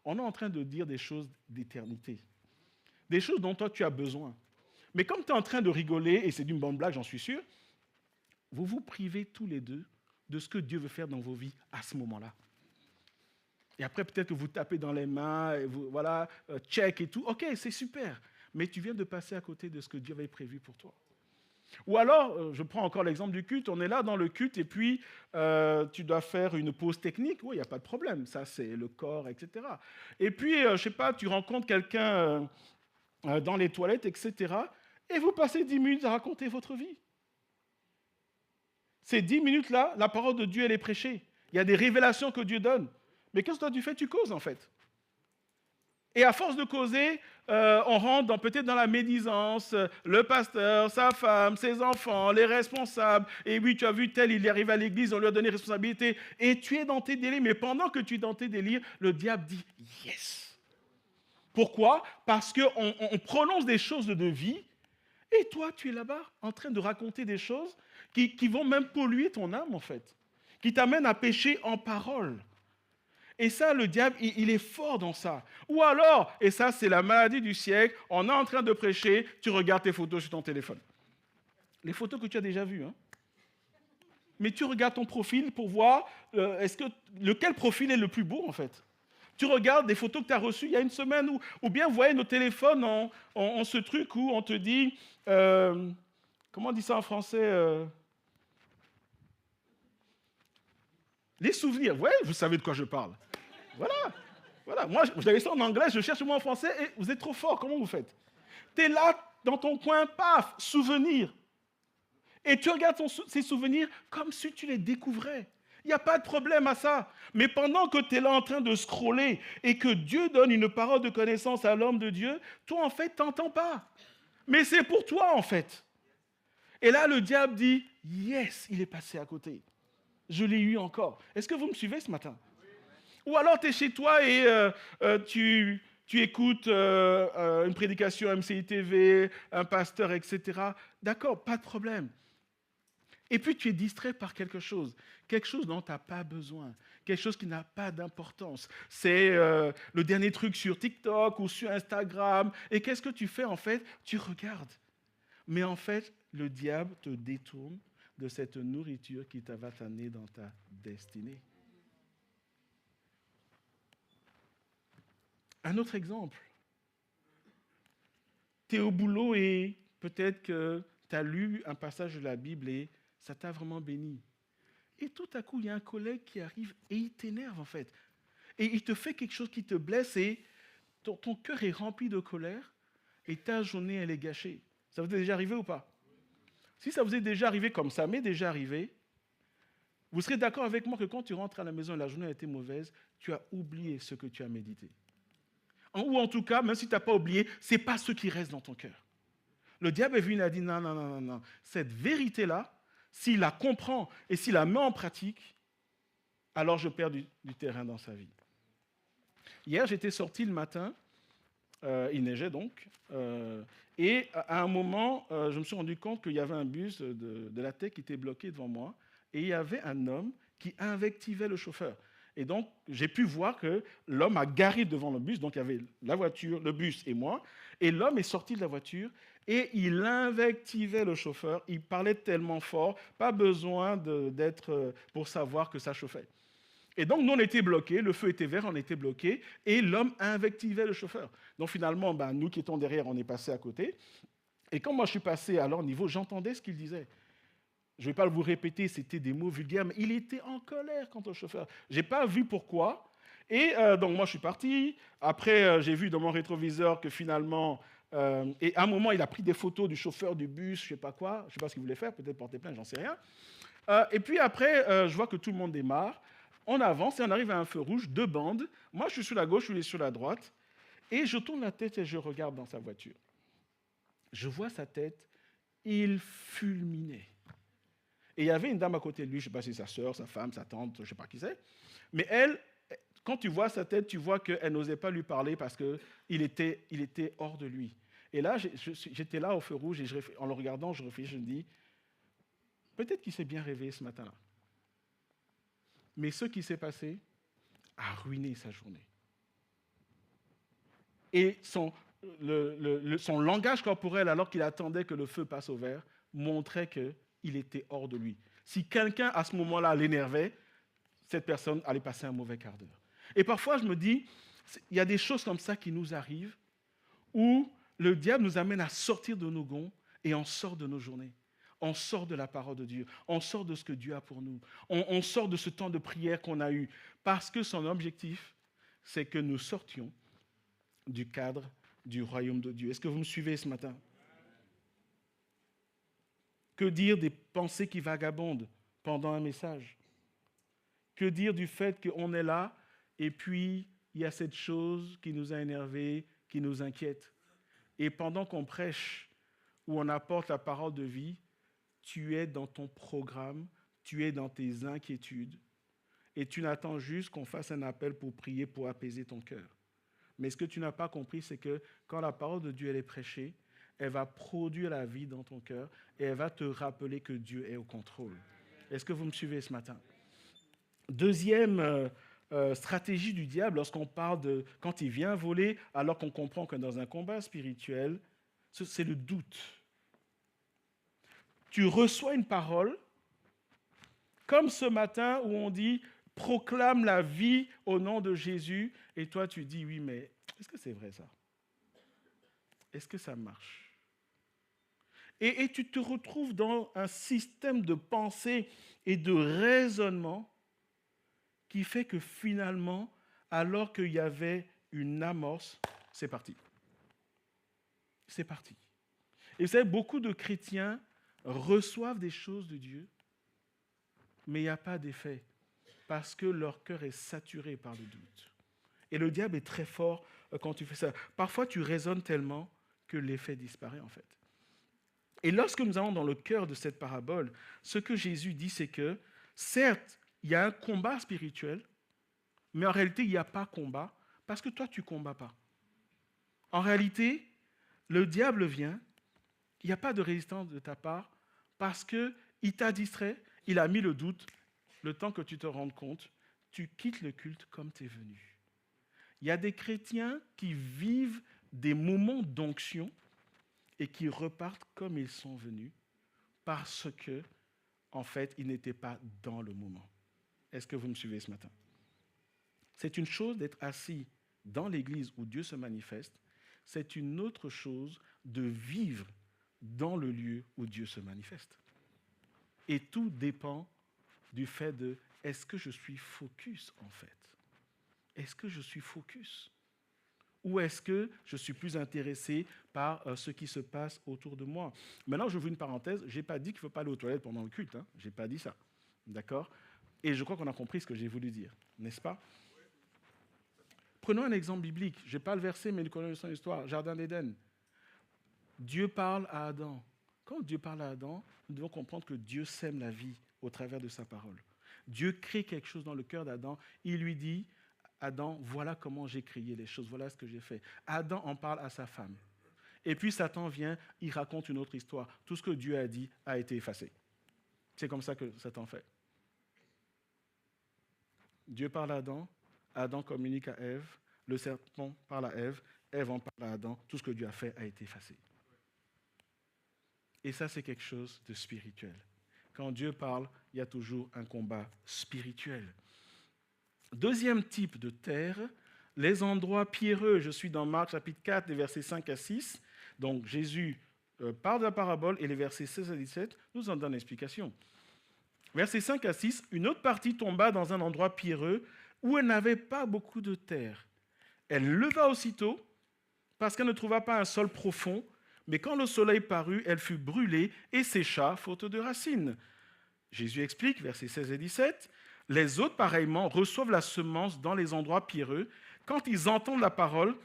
on est en train de dire des choses d'éternité, des choses dont toi tu as besoin. Mais comme tu es en train de rigoler, et c'est d'une bonne blague, j'en suis sûr, vous vous privez tous les deux de ce que Dieu veut faire dans vos vies à ce moment-là. Et après, peut-être que vous tapez dans les mains, et vous, voilà, check et tout. Ok, c'est super. Mais tu viens de passer à côté de ce que Dieu avait prévu pour toi. Ou alors, je prends encore l'exemple du culte. On est là dans le culte et puis tu dois faire une pause technique. Oui, il n'y a pas de problème. Ça, c'est le corps, etc. Et puis, je ne sais pas, tu rencontres quelqu'un dans les toilettes, etc. Et vous passez 10 minutes à raconter votre vie. Ces 10 minutes-là, la parole de Dieu, elle est prêchée. Il y a des révélations que Dieu donne. Mais qu'est-ce que toi tu fais? Tu causes, en fait. Et à force de causer, on rentre peut-être dans la médisance, le pasteur, sa femme, ses enfants, les responsables. Et oui, tu as vu tel, il est arrivé à l'église, on lui a donné responsabilité. Et tu es dans tes délires. Mais pendant que tu es dans tes délires, le diable dit « yes ». Pourquoi? Parce qu'on prononce des choses de vie. Et toi, tu es là-bas en train de raconter des choses qui vont même polluer ton âme, en fait, qui t'amènent à pécher en parole. Et ça, le diable, il est fort dans ça. Ou alors, et ça, c'est la maladie du siècle, on est en train de prêcher, tu regardes tes photos sur ton téléphone. Les photos que tu as déjà vues. Hein. Mais tu regardes ton profil pour voir lequel profil est le plus beau, en fait. Tu regardes des photos que tu as reçues il y a une semaine, ou bien, vous voyez, nos téléphones ont ce truc où on te dit, comment on dit ça en français les souvenirs. Ouais, vous savez de quoi je parle. Voilà. Moi, vous avez ça en anglais, je cherche le mot en français, et vous êtes trop fort, comment vous faites? Tu es là, dans ton coin, paf, souvenir. Et tu regardes ces souvenirs comme si tu les découvrais. Il n'y a pas de problème à ça. Mais pendant que tu es là en train de scroller et que Dieu donne une parole de connaissance à l'homme de Dieu, toi, en fait, tu n'entends pas. Mais c'est pour toi, en fait. Et là, le diable dit, yes, il est passé à côté. Je l'ai eu encore. Est-ce que vous me suivez ce matin? Ou alors tu es chez toi et tu écoutes une prédication MCI TV, un pasteur, etc. D'accord, pas de problème. Et puis tu es distrait par quelque chose dont tu n'as pas besoin, quelque chose qui n'a pas d'importance. C'est le dernier truc sur TikTok ou sur Instagram. Et qu'est-ce que tu fais en fait? Tu regardes. Mais en fait, le diable te détourne de cette nourriture qui va t'amener dans ta destinée. Un autre exemple. Tu es au boulot et peut-être que tu as lu un passage de la Bible et ça t'a vraiment béni. Et tout à coup, il y a un collègue qui arrive et il t'énerve en fait. Et il te fait quelque chose qui te blesse et ton cœur est rempli de colère et ta journée, elle est gâchée. Ça vous est déjà arrivé ou pas? Si ça vous est déjà arrivé comme ça m'est déjà arrivé, vous serez d'accord avec moi que quand tu rentres à la maison et la journée a été mauvaise, tu as oublié ce que tu as médité. Ou en tout cas, même si tu n'as pas oublié, ce n'est pas ce qui reste dans ton cœur. Le diable est venu et a dit non, non, non, non, non. Cette vérité-là, s'il la comprend et s'il la met en pratique, alors je perds du terrain dans sa vie. Hier, j'étais sorti le matin, il neigeait donc, et à un moment, je me suis rendu compte qu'il y avait un bus de la tech qui était bloqué devant moi, et il y avait un homme qui invectivait le chauffeur. Et donc, j'ai pu voir que l'homme a garé devant le bus, donc il y avait la voiture, le bus et moi, et l'homme est sorti de la voiture, et il invectivait le chauffeur, il parlait tellement fort, pas besoin d'être pour savoir que ça chauffait. Et donc, nous, on était bloqués, le feu était vert, on était bloqués, et l'homme invectivait le chauffeur. Donc, finalement, nous qui étions derrière, on est passé à côté. Et quand moi, je suis passé à leur niveau, j'entendais ce qu'il disait. Je ne vais pas vous répéter, c'était des mots vulgaires, mais il était en colère contre le chauffeur. Je n'ai pas vu pourquoi. Et donc, moi, je suis parti. Après, j'ai vu dans mon rétroviseur que finalement, et à un moment, il a pris des photos du chauffeur du bus, je ne sais pas quoi, je ne sais pas ce qu'il voulait faire, peut-être porter plainte, j'en sais rien. Et puis après, je vois que tout le monde démarre. On avance et on arrive à un feu rouge, 2 bandes. Moi, je suis sur la gauche, lui est sur la droite. Et je tourne la tête et je regarde dans sa voiture. Je vois sa tête, il fulminait. Et il y avait une dame à côté de lui, je ne sais pas si c'est sa soeur, sa femme, sa tante, je ne sais pas qui c'est. Mais elle, quand tu vois sa tête, tu vois qu'elle n'osait pas lui parler parce qu'il était hors de lui. Et là, j'étais là au feu rouge et en le regardant, je réfléchis, je me dis, peut-être qu'il s'est bien réveillé ce matin-là. Mais ce qui s'est passé a ruiné sa journée. Et son langage corporel, alors qu'il attendait que le feu passe au vert, montrait qu'il était hors de lui. Si quelqu'un, à ce moment-là, l'énervait, cette personne allait passer un mauvais quart d'heure. Et parfois, je me dis, il y a des choses comme ça qui nous arrivent, où le diable nous amène à sortir de nos gonds et on sort de nos journées. On sort de la parole de Dieu, on sort de ce que Dieu a pour nous, on sort de ce temps de prière qu'on a eu, parce que son objectif, c'est que nous sortions du cadre du royaume de Dieu. Est-ce que vous me suivez ce matin? Que dire des pensées qui vagabondent pendant un message? Que dire du fait qu'on est là et puis il y a cette chose qui nous a énervés, qui nous inquiète. Et pendant qu'on prêche ou on apporte la parole de vie, tu es dans ton programme, tu es dans tes inquiétudes et tu n'attends juste qu'on fasse un appel pour prier, pour apaiser ton cœur. Mais ce que tu n'as pas compris, c'est que quand la parole de Dieu elle est prêchée, elle va produire la vie dans ton cœur et elle va te rappeler que Dieu est au contrôle. Est-ce que vous me suivez ce matin? Deuxième stratégie du diable lorsqu'on parle de quand il vient voler, alors qu'on comprend que dans un combat spirituel, c'est le doute. Tu reçois une parole, comme ce matin où on dit « proclame la vie au nom de Jésus » et toi tu dis « oui, mais est-ce que c'est vrai ça? Est-ce que ça marche ?» Et tu te retrouves dans un système de pensée et de raisonnement qui fait que finalement, alors qu'il y avait une amorce, c'est parti. C'est parti. Et vous savez, beaucoup de chrétiens reçoivent des choses de Dieu, mais il n'y a pas d'effet, parce que leur cœur est saturé par le doute. Et le diable est très fort quand tu fais ça. Parfois, tu raisonnes tellement que l'effet disparaît en fait. Et lorsque nous allons dans le cœur de cette parabole, ce que Jésus dit, c'est que, certes, il y a un combat spirituel, mais en réalité, il n'y a pas combat parce que toi, tu ne combats pas. En réalité, le diable vient, il n'y a pas de résistance de ta part parce qu'il t'a distrait, il a mis le doute, le temps que tu te rendes compte, tu quittes le culte comme tu es venu. Il y a des chrétiens qui vivent des moments d'onction et qui repartent comme ils sont venus parce que, en fait, ils n'étaient pas dans le moment. Est-ce que vous me suivez ce matin? C'est une chose d'être assis dans l'église où Dieu se manifeste, c'est une autre chose de vivre dans le lieu où Dieu se manifeste. Et tout dépend du fait de est-ce que je suis focus en fait? Est-ce que je suis focus? Ou est-ce que je suis plus intéressé par ce qui se passe autour de moi? Maintenant, je veux une parenthèse. Je n'ai pas dit qu'il ne faut pas aller aux toilettes pendant le culte. Je n'ai pas dit ça. D'accord? Et je crois qu'on a compris ce que j'ai voulu dire. N'est-ce pas? Prenons un exemple biblique. Je n'ai pas le verset, mais nous connaissons l'histoire. Jardin d'Éden. Dieu parle à Adam. Quand Dieu parle à Adam, nous devons comprendre que Dieu sème la vie au travers de sa parole. Dieu crée quelque chose dans le cœur d'Adam. Il lui dit, Adam, voilà comment j'ai créé les choses, voilà ce que j'ai fait. Adam en parle à sa femme. Et puis Satan vient, il raconte une autre histoire. Tout ce que Dieu a dit a été effacé. C'est comme ça que Satan fait. Dieu parle à Adam, Adam communique à Ève, le serpent parle à Ève, Ève en parle à Adam, tout ce que Dieu a fait a été effacé. Et ça, c'est quelque chose de spirituel. Quand Dieu parle, il y a toujours un combat spirituel. Deuxième type de terre, les endroits pierreux. Je suis dans Marc chapitre 4, les versets 5 à 6. Donc Jésus parle de la parabole et les versets 16 à 17 nous en donnent l'explication. Versets 5 à 6, une autre partie tomba dans un endroit pierreux où elle n'avait pas beaucoup de terre. Elle leva aussitôt parce qu'elle ne trouva pas un sol profond, mais quand le soleil parut, elle fut brûlée et sécha faute de racines. Jésus explique, versets 16 et 17, « Les autres, pareillement, reçoivent la semence dans les endroits pierreux. Quand ils entendent la parole,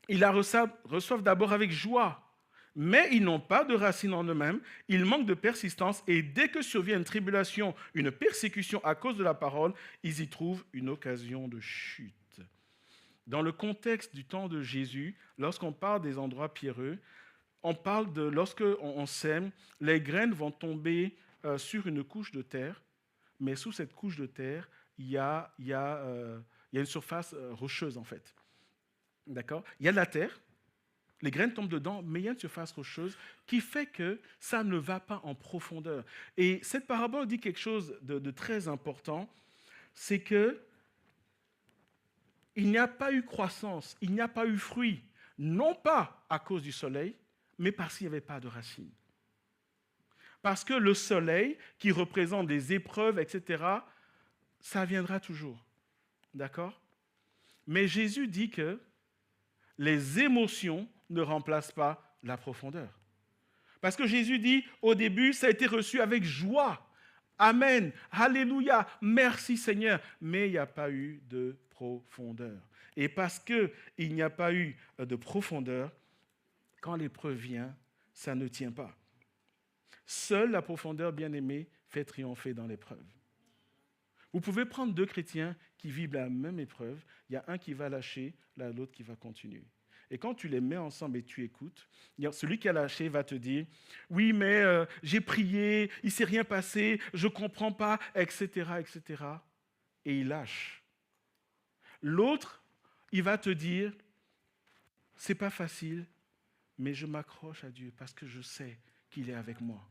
ils la reçoivent d'abord avec joie. Mais ils n'ont pas de racines en eux-mêmes, ils manquent de persistance et dès que survient une tribulation, une persécution à cause de la parole, ils y trouvent une occasion de chute. » Dans le contexte du temps de Jésus, lorsqu'on parle des endroits pierreux, on parle de lorsqu'on sème, les graines vont tomber sur une couche de terre, mais sous cette couche de terre, il y a une surface rocheuse en fait. D'accord? Il y a de la terre, les graines tombent dedans, mais il y a une surface rocheuse qui fait que ça ne va pas en profondeur. Et cette parabole dit quelque chose de très important, c'est que il n'y a pas eu croissance, il n'y a pas eu fruit, non pas à cause du soleil, mais parce qu'il n'y avait pas de racines. Parce que le soleil, qui représente des épreuves, etc., ça viendra toujours. D'accord? Mais Jésus dit que les émotions ne remplacent pas la profondeur. Parce que Jésus dit, au début, ça a été reçu avec joie. Amen, alléluia, merci Seigneur. Mais il n'y a pas eu de profondeur. Et parce qu'il n'y a pas eu de profondeur, quand l'épreuve vient, ça ne tient pas. Seule la profondeur, bien-aimée, fait triompher dans l'épreuve. Vous pouvez prendre deux chrétiens qui vivent la même épreuve. Il y a un qui va lâcher, l'autre qui va continuer. Et quand tu les mets ensemble et tu écoutes, celui qui a lâché va te dire « Oui, mais j'ai prié, il ne s'est rien passé, je ne comprends pas, etc. etc. » Et il lâche. L'autre, il va te dire « C'est pas facile, mais je m'accroche à Dieu parce que je sais qu'il est avec moi.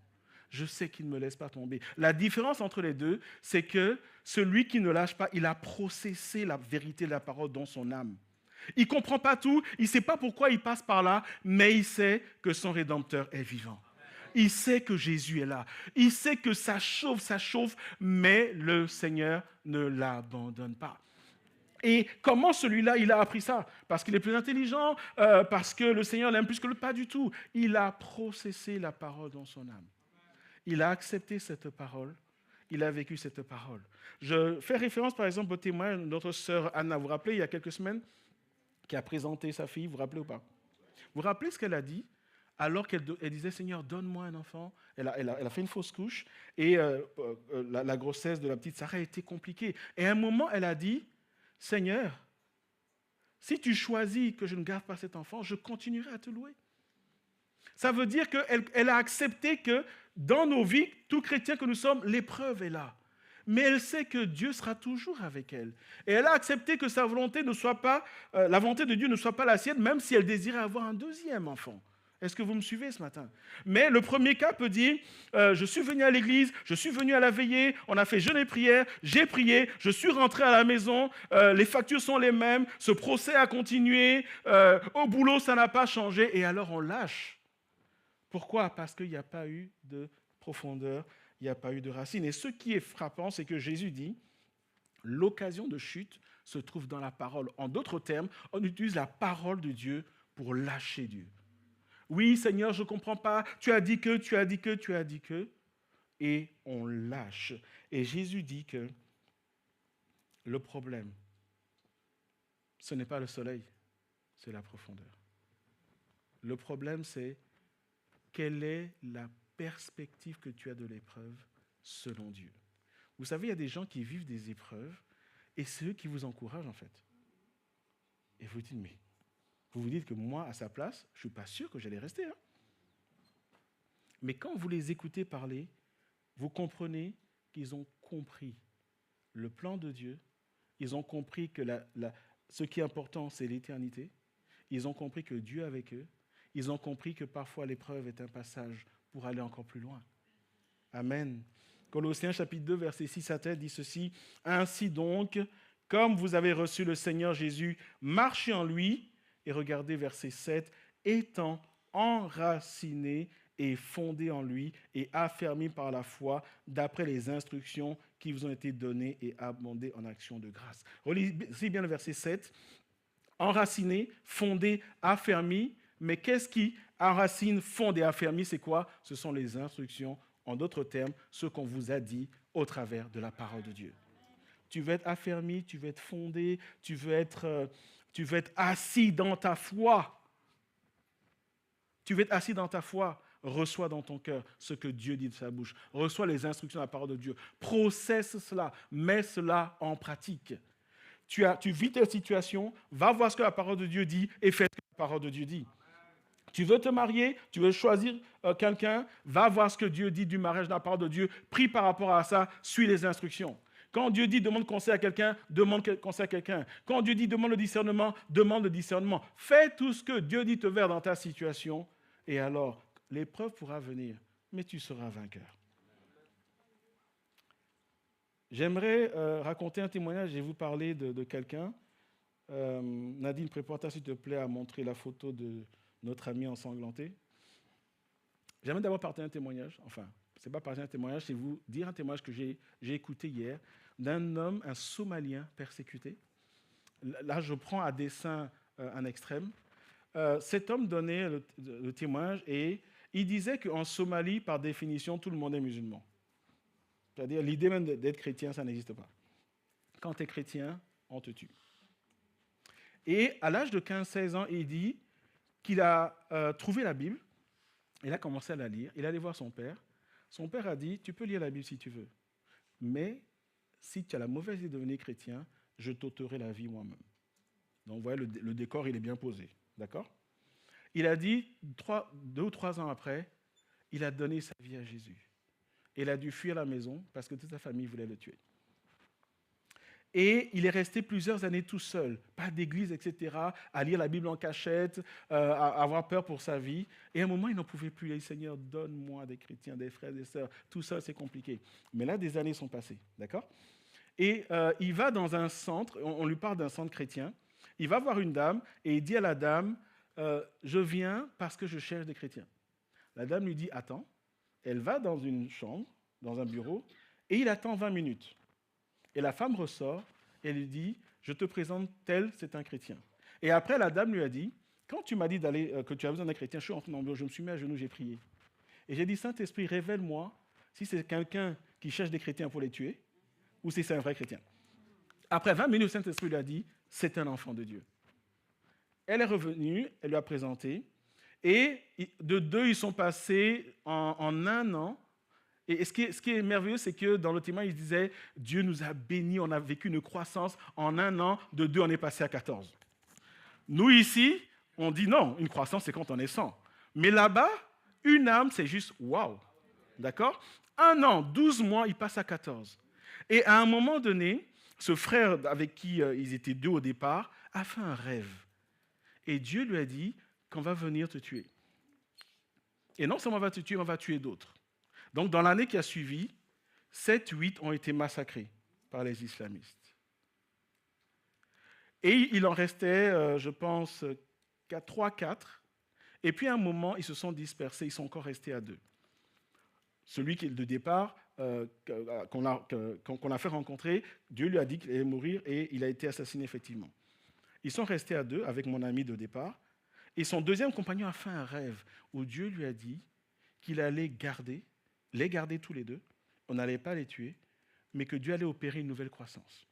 Je sais qu'il ne me laisse pas tomber. » La différence entre les deux, c'est que celui qui ne lâche pas, il a processé la vérité de la parole dans son âme. Il ne comprend pas tout, il ne sait pas pourquoi il passe par là, mais il sait que son Rédempteur est vivant. Il sait que Jésus est là. Il sait que ça chauffe, mais le Seigneur ne l'abandonne pas. Et comment celui-là, il a appris ça? Parce qu'il est plus intelligent, parce que le Seigneur l'aime plus que l'autre? Pas du tout. Il a processé la parole dans son âme. Il a accepté cette parole. Il a vécu cette parole. Je fais référence, par exemple, au témoin de notre sœur Anna. Vous vous rappelez, il y a quelques semaines, qui a présenté sa fille, vous vous rappelez ou pas? Vous vous rappelez ce qu'elle a dit? Alors qu'elle disait, Seigneur, donne-moi un enfant. Elle a fait une fausse couche et la grossesse de la petite Sarah a été compliquée. Et à un moment, elle a dit, Seigneur, si tu choisis que je ne garde pas cet enfant, je continuerai à te louer. Ça veut dire qu'elle a accepté que dans nos vies, tout chrétien que nous sommes, l'épreuve est là. Mais elle sait que Dieu sera toujours avec elle. Et elle a accepté que sa volonté ne soit pas, la volonté de Dieu ne soit pas la sienne, même si elle désirait avoir un deuxième enfant. Est-ce que vous me suivez ce matin? Mais le premier cas peut dire, je suis venu à l'église, je suis venu à la veillée, on a fait jeûne et prière, j'ai prié, je suis rentré à la maison, les factures sont les mêmes, ce procès a continué, au boulot ça n'a pas changé, et alors on lâche. Pourquoi? Parce qu'il n'y a pas eu de profondeur, il n'y a pas eu de racine. Et ce qui est frappant, c'est que Jésus dit, l'occasion de chute se trouve dans la parole. En d'autres termes, on utilise la parole de Dieu pour lâcher Dieu. Oui, Seigneur, je ne comprends pas, tu as dit que, tu as dit que, tu as dit que, et on lâche. Et Jésus dit que le problème, ce n'est pas le soleil, c'est la profondeur. Le problème, c'est quelle est la perspective que tu as de l'épreuve selon Dieu. Vous savez, il y a des gens qui vivent des épreuves et c'est eux qui vous encouragent en fait. Et vous dites, mais vous vous dites que moi, à sa place, je ne suis pas sûr que j'allais rester. Hein. Mais quand vous les écoutez parler, vous comprenez qu'ils ont compris le plan de Dieu. Ils ont compris que ce qui est important, c'est l'éternité. Ils ont compris que Dieu est avec eux. Ils ont compris que parfois l'épreuve est un passage pour aller encore plus loin. Amen. Colossiens chapitre 2, verset 6 à 7 dit ceci. « Ainsi donc, comme vous avez reçu le Seigneur Jésus, marchez en lui. » Et regardez verset 7. « Étant enracinés et fondés en lui et affermis par la foi d'après les instructions qui vous ont été données et abondées en actions de grâce. » Relisez bien le verset 7. « Enracinés, fondés, affermis. » Mais qu'est-ce qui enracine, fonde et affermit? C'est quoi? Ce sont les instructions, en d'autres termes, ce qu'on vous a dit au travers de la parole de Dieu. Tu veux être affermi, tu veux être fondé, tu veux être assis dans ta foi. Tu veux être assis dans ta foi. Reçois dans ton cœur ce que Dieu dit de sa bouche. Reçois les instructions de la parole de Dieu. Processe cela, mets cela en pratique. Tu vis ta situation, va voir ce que la parole de Dieu dit et fais ce que la parole de Dieu dit. Tu veux te marier, tu veux choisir quelqu'un, va voir ce que Dieu dit du mariage dans la parole de Dieu, prie par rapport à ça, suis les instructions. Quand Dieu dit demande conseil à quelqu'un, demande conseil à quelqu'un. Quand Dieu dit demande le discernement, demande le discernement. Fais tout ce que Dieu dit te faire dans ta situation et alors l'épreuve pourra venir, mais tu seras vainqueur. J'aimerais raconter un témoignage et vous parler de quelqu'un. Nadine, prépare-toi s'il te plaît à montrer la photo de notre ami ensanglanté. J'aimerais d'abord partager un témoignage, enfin, ce n'est pas partager un témoignage, c'est vous dire un témoignage que j'ai écouté hier d'un homme, un Somalien persécuté. Là, je prends à dessein un extrême. Cet homme donnait le témoignage et il disait qu'en Somalie, par définition, tout le monde est musulman. C'est-à-dire, l'idée même d'être chrétien, ça n'existe pas. Quand tu es chrétien, on te tue. Et à l'âge de 15-16 ans, il dit qu'il a trouvé la Bible, il a commencé à la lire, il est allé voir son père. Son père a dit, tu peux lire la Bible si tu veux, mais si tu as la mauvaise idée de devenir chrétien, je t'ôterai la vie moi-même. Donc vous voyez, le décor, il est bien posé, d'accord? Il a dit, 2 ou 3 ans après, il a donné sa vie à Jésus. Il a dû fuir la maison parce que toute sa famille voulait le tuer. Et il est resté plusieurs années tout seul, pas d'église, etc., à lire la Bible en cachette, à avoir peur pour sa vie. Et à un moment, il n'en pouvait plus. Il a dit, Seigneur, donne-moi des chrétiens, des frères, des sœurs. Tout ça, c'est compliqué. Mais là, des années sont passées, d'accord? Et il va dans un centre, on lui parle d'un centre chrétien. Il va voir une dame et il dit à la dame, je viens parce que je cherche des chrétiens. La dame lui dit, attends. Elle va dans une chambre, dans un bureau, et il attend 20 minutes. Et la femme ressort et lui dit, je te présente tel, c'est un chrétien. Et après, la dame lui a dit, quand tu m'as dit que tu as besoin d'un chrétien, je suis entré dans le bureau, je me suis mis à genoux, j'ai prié. Et j'ai dit, Saint-Esprit, révèle-moi si c'est quelqu'un qui cherche des chrétiens pour les tuer ou si c'est un vrai chrétien. Après 20 minutes, Saint-Esprit lui a dit, c'est un enfant de Dieu. Elle est revenue, elle lui a présenté, et de 2, ils sont passés en 1 an. Et ce qui est merveilleux, c'est que dans le témoin, il disait, Dieu nous a bénis, on a vécu une croissance en un an, de 2, on est passé à 14. Nous, ici, on dit non, une croissance, c'est quand on est 100. Mais là-bas, une âme, c'est juste waouh. D'accord? Un an, 12 mois, il passe à 14. Et à un moment donné, ce frère avec qui ils étaient 2 au départ a fait un rêve. Et Dieu lui a dit qu'on va venir te tuer. Et non seulement on va te tuer, on va tuer d'autres. Donc dans l'année qui a suivi, 7, 8 ont été massacrés par les islamistes. Et il en restait, je pense, 3, 4. Et puis à un moment, ils se sont dispersés, ils sont encore restés à 2. Celui qui est de départ, qu'on a fait rencontrer, Dieu lui a dit qu'il allait mourir et il a été assassiné effectivement. Ils sont restés à 2 avec mon ami de départ. Et son deuxième compagnon a fait un rêve où Dieu lui a dit qu'il allait les garder tous les 2. On n'allait pas les tuer, mais que Dieu allait opérer une nouvelle croissance.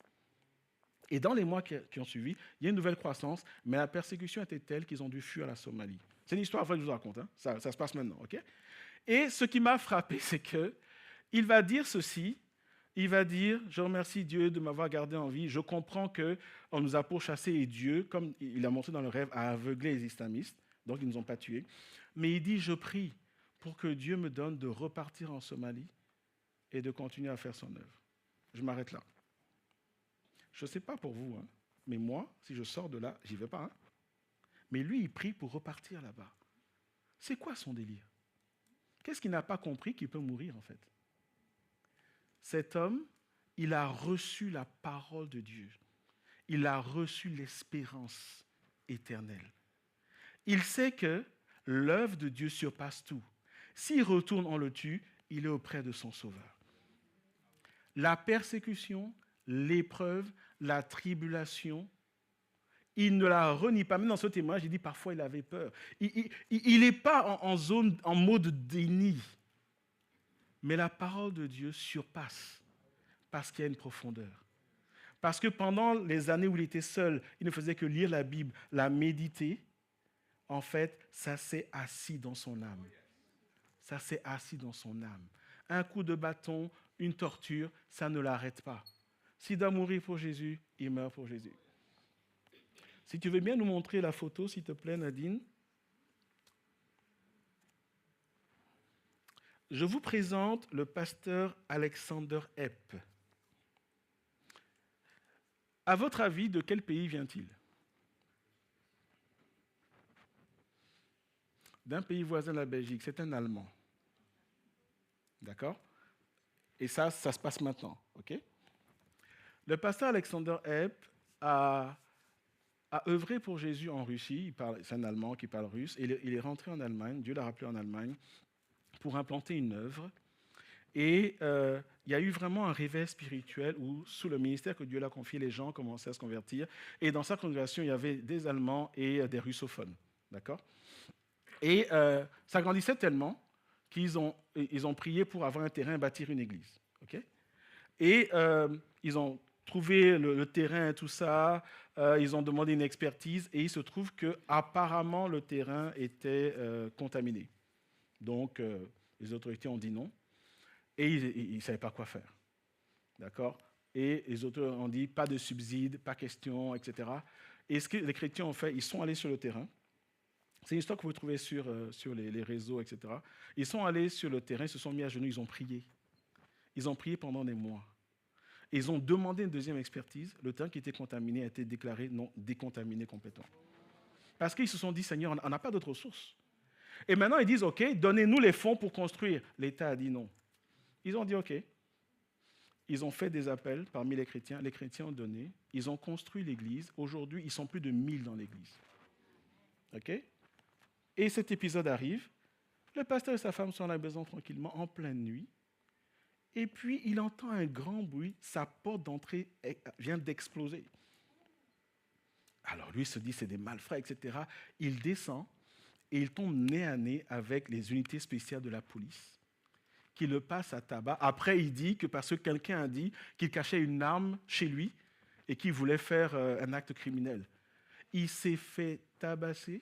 Et dans les mois qui ont suivi, il y a une nouvelle croissance, mais la persécution était telle qu'ils ont dû fuir à la Somalie. C'est une histoire, que je vous raconte, hein. Ça se passe maintenant, ok? Et ce qui m'a frappé, c'est qu'il va dire ceci, il va dire, je remercie Dieu de m'avoir gardé en vie, je comprends qu'on nous a pourchassés et Dieu, comme il a montré dans le rêve, a aveuglé les islamistes, donc ils ne nous ont pas tués. Mais il dit, je prie pour que Dieu me donne de repartir en Somalie et de continuer à faire son œuvre. Je m'arrête là. Je ne sais pas pour vous, hein, mais moi, si je sors de là, j'y vais pas. Hein. Mais lui, il prie pour repartir là-bas. C'est quoi son délire? Qu'est-ce qu'il n'a pas compris qu'il peut mourir, en fait? Cet homme, il a reçu la parole de Dieu. Il a reçu l'espérance éternelle. Il sait que l'œuvre de Dieu surpasse tout. S'il retourne, on le tue, il est auprès de son Sauveur. La persécution, l'épreuve, la tribulation, il ne la renie pas. Même dans ce témoignage, il dit parfois il avait peur. Il n'est pas en mode déni. Mais la parole de Dieu surpasse parce qu'il y a une profondeur. Parce que pendant les années où il était seul, il ne faisait que lire la Bible, la méditer. En fait, ça s'est assis dans son âme. Ça s'est assis dans son âme. Un coup de bâton, une torture, ça ne l'arrête pas. S'il doit mourir pour Jésus, il meurt pour Jésus. Si tu veux bien nous montrer la photo, s'il te plaît, Nadine. Je vous présente le pasteur Alexander Epp. À votre avis, de quel pays vient-il? D'un pays voisin de la Belgique. C'est un Allemand. D'accord? Et ça se passe maintenant. OK? Le pasteur Alexander Epp a œuvré pour Jésus en Russie. C'est un Allemand qui parle russe. Et il est rentré en Allemagne. Dieu l'a rappelé en Allemagne pour implanter une œuvre. Et il y a eu vraiment un réveil spirituel où, sous le ministère que Dieu l'a confié, les gens commençaient à se convertir. Et dans sa congrégation, il y avait des Allemands et des russophones. D'accord? Et ça grandissait tellement qu'ils ont prié pour avoir un terrain et bâtir une église. Okay? Et ils ont trouvé le terrain et tout ça. Ils ont demandé une expertise. Et il se trouve qu'apparemment, le terrain était contaminé. Donc, les autorités ont dit non. Et ils ne savaient pas quoi faire. D'accord? Et les autorités ont dit pas de subsides, pas question, etc. Et ce que les chrétiens ont fait, ils sont allés sur le terrain. C'est une histoire que vous trouvez sur les réseaux, etc. Ils sont allés sur le terrain, ils se sont mis à genoux, ils ont prié. Ils ont prié pendant des mois. Et ils ont demandé une deuxième expertise. Le terrain qui était contaminé a été déclaré non décontaminé complètement. Parce qu'ils se sont dit, Seigneur, on n'a pas d'autre ressources. Et maintenant, ils disent, OK, donnez-nous les fonds pour construire. L'État a dit non. Ils ont dit OK. Ils ont fait des appels parmi les chrétiens. Les chrétiens ont donné. Ils ont construit l'église. Aujourd'hui, ils sont plus de 1000 dans l'église. OK? Et cet épisode arrive. Le pasteur et sa femme sont à la maison tranquillement, en pleine nuit. Et puis, il entend un grand bruit. Sa porte d'entrée vient d'exploser. Alors, lui se dit, c'est des malfrats, etc. Il descend et il tombe nez à nez avec les unités spéciales de la police qui le passe à tabac. Après, il dit que parce que quelqu'un a dit qu'il cachait une arme chez lui et qu'il voulait faire un acte criminel. Il s'est fait tabasser,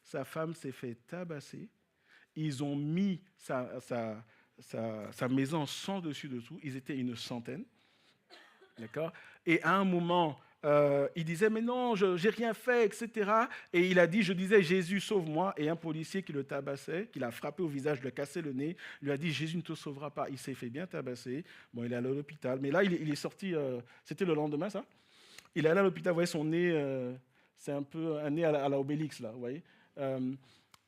sa femme s'est fait tabasser, ils ont mis sa maison sans dessus dessous. Ils étaient une centaine. D'accord? Et à un moment, il disait, mais non, je n'ai rien fait, etc. Et il a dit, je disais, Jésus, sauve-moi. Et un policier qui le tabassait, qui l'a frappé au visage, lui a cassé le nez, lui a dit, Jésus ne te sauvera pas. Il s'est fait bien tabasser. Bon, il est allé à l'hôpital. Mais là, il est sorti, c'était le lendemain, ça. Il est allé à l'hôpital, vous voyez, son nez, c'est un peu un nez à la Obélix, là, vous voyez.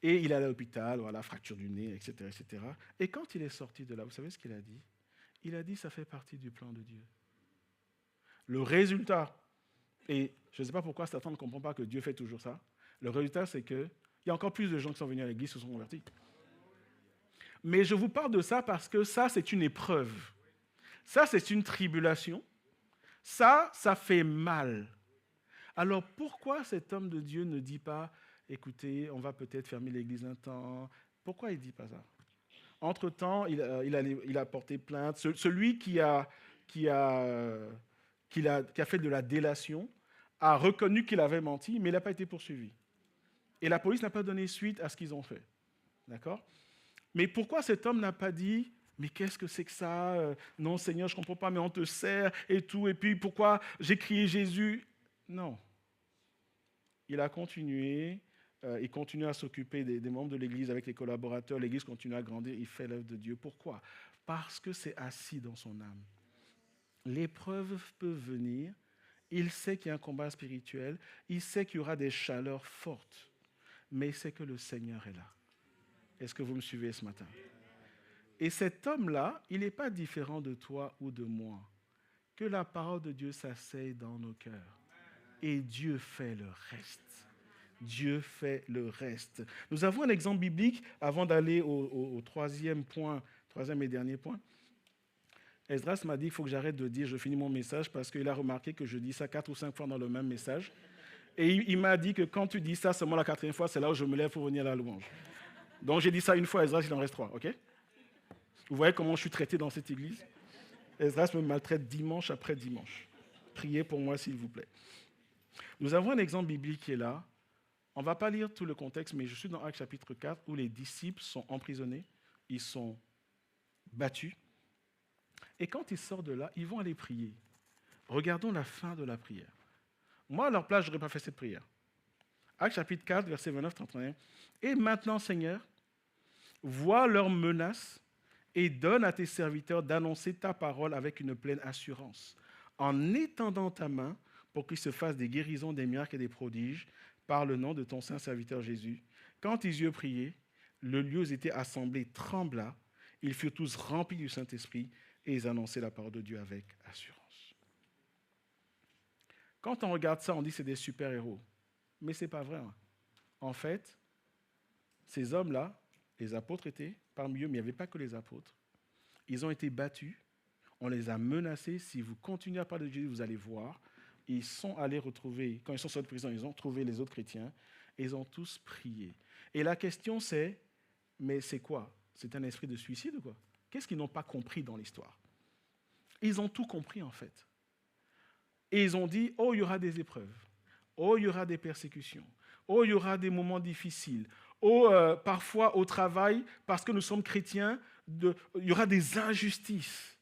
Et il est allé à l'hôpital, voilà, fracture du nez, etc., etc. Et quand il est sorti de là, vous savez ce qu'il a dit? Il a dit, ça fait partie du plan de Dieu. Le résultat, et je ne sais pas pourquoi Satan ne comprend pas que Dieu fait toujours ça, le résultat, c'est qu'il y a encore plus de gens qui sont venus à l'église qui se sont convertis. Mais je vous parle de ça parce que ça, c'est une épreuve. Ça, c'est une tribulation. Ça fait mal. Alors pourquoi cet homme de Dieu ne dit pas, écoutez, on va peut-être fermer l'église un temps? Pourquoi il ne dit pas ça? Entre-temps, il a porté plainte. Celui qui a fait de la délation a reconnu qu'il avait menti, mais il n'a pas été poursuivi. Et la police n'a pas donné suite à ce qu'ils ont fait. D'accord? Mais pourquoi cet homme n'a pas dit, mais qu'est-ce que c'est que ça? Non, Seigneur, je ne comprends pas, mais on te sert et tout. Et puis pourquoi j'ai crié Jésus? Non. Il a continué. Il continue à s'occuper des membres de l'Église avec les collaborateurs. L'Église continue à grandir. Il fait l'œuvre de Dieu. Pourquoi? Parce que c'est assis dans son âme. L'épreuve peut venir. Il sait qu'il y a un combat spirituel. Il sait qu'il y aura des chaleurs fortes. Mais il sait que le Seigneur est là. Est-ce que vous me suivez ce matin? Et cet homme-là, il n'est pas différent de toi ou de moi. Que la parole de Dieu s'asseye dans nos cœurs. Et Dieu fait le reste. Dieu fait le reste. Nous avons un exemple biblique avant d'aller au troisième et dernier point. Esdras m'a dit qu'il faut que j'arrête de dire, je finis mon message, parce qu'il a remarqué que je dis ça 4 ou 5 fois dans le même message. Et il m'a dit que quand tu dis ça seulement la 4e fois, c'est là où je me lève pour venir à la louange. Donc j'ai dit ça une fois, Esdras, il en reste 3, ok? Vous voyez comment je suis traité dans cette église? Esdras me maltraite dimanche après dimanche. Priez pour moi, s'il vous plaît. Nous avons un exemple biblique qui est là. On ne va pas lire tout le contexte, mais je suis dans Actes chapitre 4 où les disciples sont emprisonnés, ils sont battus. Et quand ils sortent de là, ils vont aller prier. Regardons la fin de la prière. Moi, à leur place, je n'aurais pas fait cette prière. Actes chapitre 4, verset 29-31. Et maintenant, Seigneur, vois leurs menaces et donne à tes serviteurs d'annoncer ta parole avec une pleine assurance, en étendant ta main pour qu'il se fasse des guérisons, des miracles et des prodiges, par le nom de ton saint serviteur Jésus. Quand ils eurent prié, le lieu où ils étaient assemblés trembla, ils furent tous remplis du Saint-Esprit et ils annonçaient la parole de Dieu avec assurance. Quand on regarde ça, on dit que c'est des super-héros. Mais ce n'est pas vrai. En fait, ces hommes-là, les apôtres étaient parmi eux, mais il n'y avait pas que les apôtres. Ils ont été battus, on les a menacés. Si vous continuez à parler de Jésus, vous allez voir. Ils sont allés retrouver, quand ils sont sortis de prison, ils ont trouvé les autres chrétiens et ils ont tous prié. Et la question c'est, mais c'est quoi? C'est un esprit de suicide ou quoi? Qu'est-ce qu'ils n'ont pas compris dans l'histoire? Ils ont tout compris en fait. Et ils ont dit, oh, il y aura des épreuves. Oh, il y aura des persécutions. Oh, il y aura des moments difficiles. Oh, parfois au travail, parce que nous sommes chrétiens, il y aura des injustices.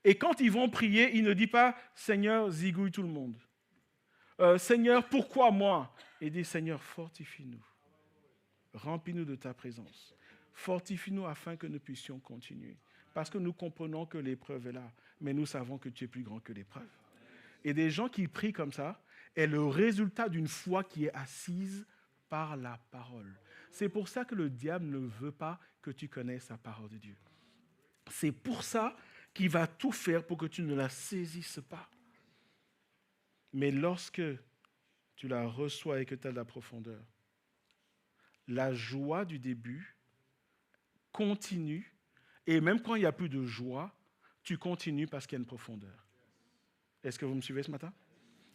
Et quand ils vont prier, ils ne disent pas « Seigneur, zigouille tout le monde ». Seigneur, pourquoi moi? Ils disent « Seigneur, fortifie-nous. Remplis-nous de ta présence. Fortifie-nous afin que nous puissions continuer. » Parce que nous comprenons que l'épreuve est là, mais nous savons que tu es plus grand que l'épreuve. Et des gens qui prient comme ça est le résultat d'une foi qui est assise par la parole. C'est pour ça que le diable ne veut pas que tu connaisses la parole de Dieu. C'est pour ça qu'il va tout faire pour que tu ne la saisisses pas. Mais lorsque tu la reçois et que tu as de la profondeur, la joie du début continue, et même quand il n'y a plus de joie, tu continues parce qu'il y a une profondeur. Est-ce que vous me suivez ce matin?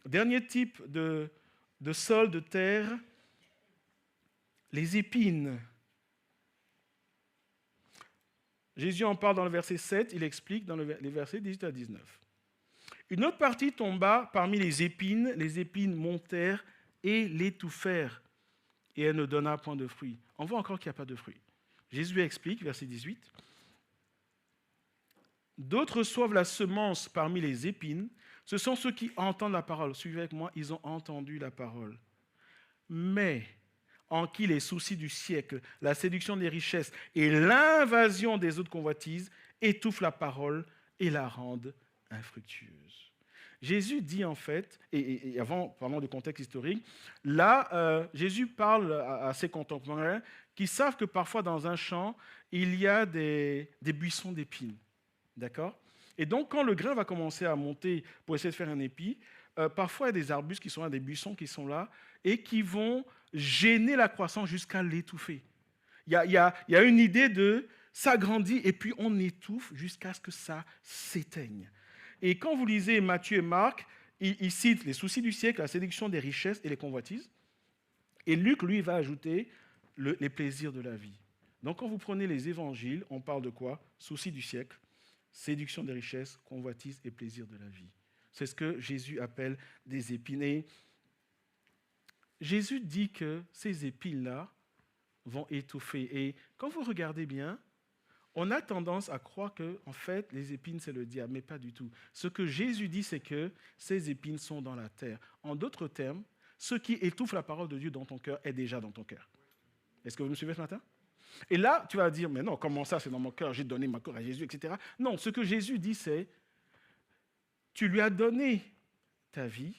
Dernier type de sol, de terre, les épines. Jésus en parle dans le verset 7, il explique dans les versets 18 à 19. Une autre partie tomba parmi les épines montèrent et l'étouffèrent, et elle ne donna point de fruits. On voit encore qu'il n'y a pas de fruits. Jésus explique, verset 18, D'autres reçoivent la semence parmi les épines. Ce sont ceux qui entendent la parole. Suivez avec moi, ils ont entendu la parole. Mais en qui les soucis du siècle, la séduction des richesses et l'invasion des autres convoitises étouffent la parole et la rendent infructueuse. Jésus dit en fait, et avant, parlons du contexte historique, là, Jésus parle à ses contemporains qui savent que parfois dans un champ, il y a des buissons d'épines. D'accord ? Et donc, quand le grain va commencer à monter pour essayer de faire un épi, parfois il y a des arbustes qui sont là, des buissons qui sont là, et qui vont gêner la croissance jusqu'à l'étouffer. Il y a une idée de ça grandit et puis on étouffe jusqu'à ce que ça s'éteigne. Et quand vous lisez Matthieu et Marc, ils citent les soucis du siècle, la séduction des richesses et les convoitises. Et Luc, lui, va ajouter les plaisirs de la vie. Donc quand vous prenez les évangiles, on parle de quoi ? Soucis du siècle, séduction des richesses, convoitises et plaisirs de la vie. C'est ce que Jésus appelle des épines. Et Jésus dit que ces épines-là vont étouffer. Et quand vous regardez bien, on a tendance à croire que, en fait, les épines, c'est le diable, mais pas du tout. Ce que Jésus dit, c'est que ces épines sont dans la terre. En d'autres termes, ce qui étouffe la parole de Dieu dans ton cœur est déjà dans ton cœur. Est-ce que vous me suivez ce matin ? Et là, tu vas dire, mais non, comment ça, c'est dans mon cœur, j'ai donné mon cœur à Jésus, etc. Non, ce que Jésus dit, c'est, tu lui as donné ta vie,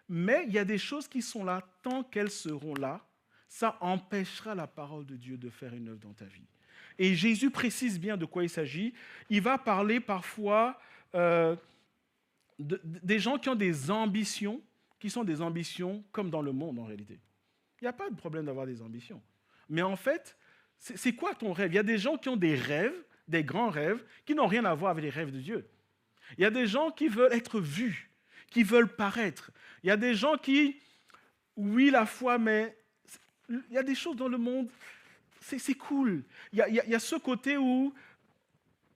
mais il y a des choses qui sont là, tant qu'elles seront là, ça empêchera la parole de Dieu de faire une œuvre dans ta vie. Et Jésus précise bien de quoi il s'agit. Il va parler parfois des gens qui ont des ambitions, qui sont des ambitions comme dans le monde en réalité. Il n'y a pas de problème d'avoir des ambitions. Mais en fait, c'est quoi ton rêve ? Il y a des gens qui ont des rêves, des grands rêves, qui n'ont rien à voir avec les rêves de Dieu. Il y a des gens qui veulent être vus, qui veulent paraître. Il y a des gens qui, oui, la foi, mais il y a des choses dans le monde, c'est cool. Il y a ce côté où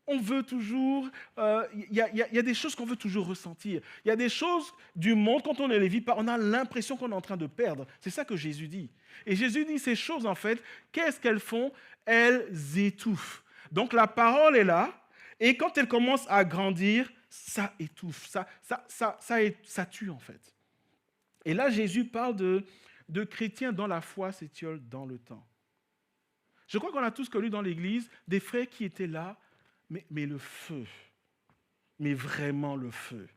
on veut toujours, il y a des choses qu'on veut toujours ressentir. Il y a des choses du monde, quand on ne les vit pas, on a l'impression qu'on est en train de perdre. C'est ça que Jésus dit. Et Jésus dit ces choses, en fait, qu'est-ce qu'elles font ? Elles étouffent. Donc la parole est là, et quand elle commence à grandir, ça étouffe, ça tue, en fait. Et là, Jésus parle de chrétiens dont la foi s'étiole dans le temps. Je crois qu'on a tous connu dans l'Église des frères qui étaient là, mais le feu, mais vraiment le feu.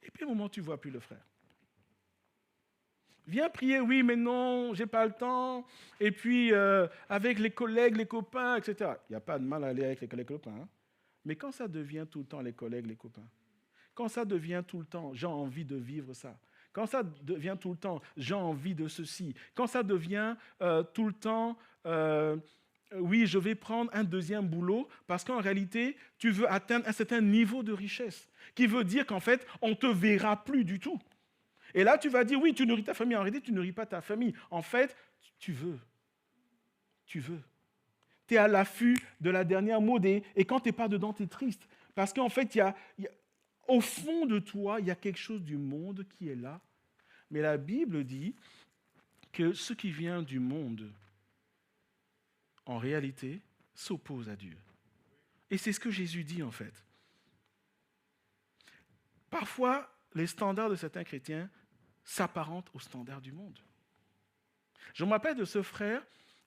Et puis, à un moment, tu ne vois plus le frère. Viens prier, oui, mais non, je n'ai pas le temps. Et puis, avec les collègues, les copains, etc. Il n'y a pas de mal à aller avec les collègues, les copains. Hein? Mais quand ça devient tout le temps les collègues, les copains, quand ça devient tout le temps, j'ai envie de vivre ça. Quand ça devient tout le temps, j'ai envie de ceci. Quand ça devient tout le temps, oui, je vais prendre un deuxième boulot, parce qu'en réalité, tu veux atteindre un certain niveau de richesse, qui veut dire qu'en fait, on ne te verra plus du tout. Et là, tu vas dire, oui, tu nourris ta famille. En réalité, tu ne nourris pas ta famille. En fait, tu veux. Tu veux. Tu es à l'affût de la dernière mode. Et quand tu n'es pas dedans, tu es triste. Parce qu'en fait, au fond de toi, il y a quelque chose du monde qui est là. Mais la Bible dit que ce qui vient du monde, en réalité, s'oppose à Dieu. Et c'est ce que Jésus dit, en fait. Parfois, les standards de certains chrétiens s'apparentent aux standards du monde. Je me rappelle de ce frère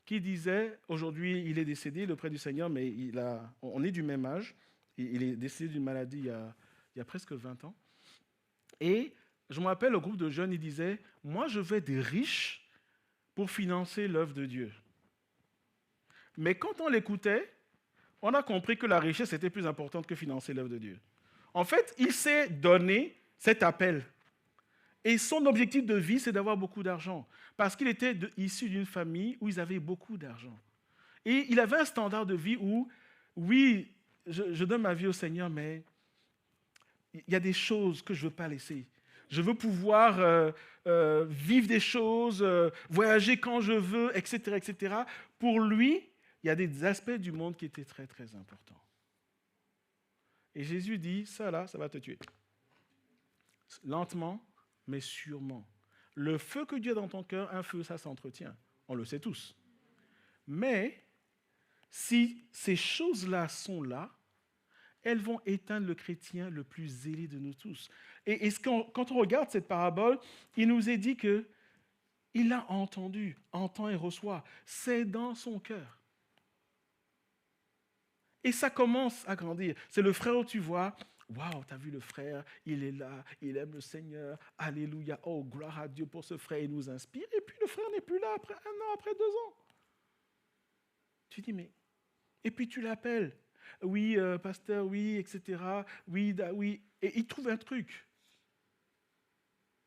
qui disait, aujourd'hui, il est décédé, il est auprès du Seigneur, mais on est du même âge. Il est décédé d'une maladie il y a presque 20 ans. Et je me rappelle, au groupe de jeunes, il disait, moi, je veux être riche pour financer l'œuvre de Dieu. Mais quand on l'écoutait, on a compris que la richesse était plus importante que financer l'œuvre de Dieu. En fait, il s'est donné cet appel. Et son objectif de vie, c'est d'avoir beaucoup d'argent. Parce qu'il était issu d'une famille où ils avaient beaucoup d'argent. Et il avait un standard de vie où, oui, je donne ma vie au Seigneur, mais il y a des choses que je ne veux pas laisser. Je veux pouvoir vivre des choses, voyager quand je veux, etc., etc. Pour lui, il y a des aspects du monde qui étaient très, très importants. Et Jésus dit, ça là, ça va te tuer. Lentement, mais sûrement. Le feu que Dieu a dans ton cœur, un feu, ça s'entretient. On le sait tous. Mais si ces choses-là sont là, elles vont éteindre le chrétien le plus zélé de nous tous. Et quand on regarde cette parabole, il nous est dit que il a entendu, entend et reçoit. C'est dans son cœur. Et ça commence à grandir. C'est le frère où tu vois, waouh, t'as vu le frère, il est là, il aime le Seigneur, alléluia, oh, gloire à Dieu pour ce frère, il nous inspire. Et puis le frère n'est plus là après 1 an, après 2 ans. Tu dis, mais... Et puis tu l'appelles. Oui, pasteur, oui, etc. Oui, oui. Et il trouve un truc.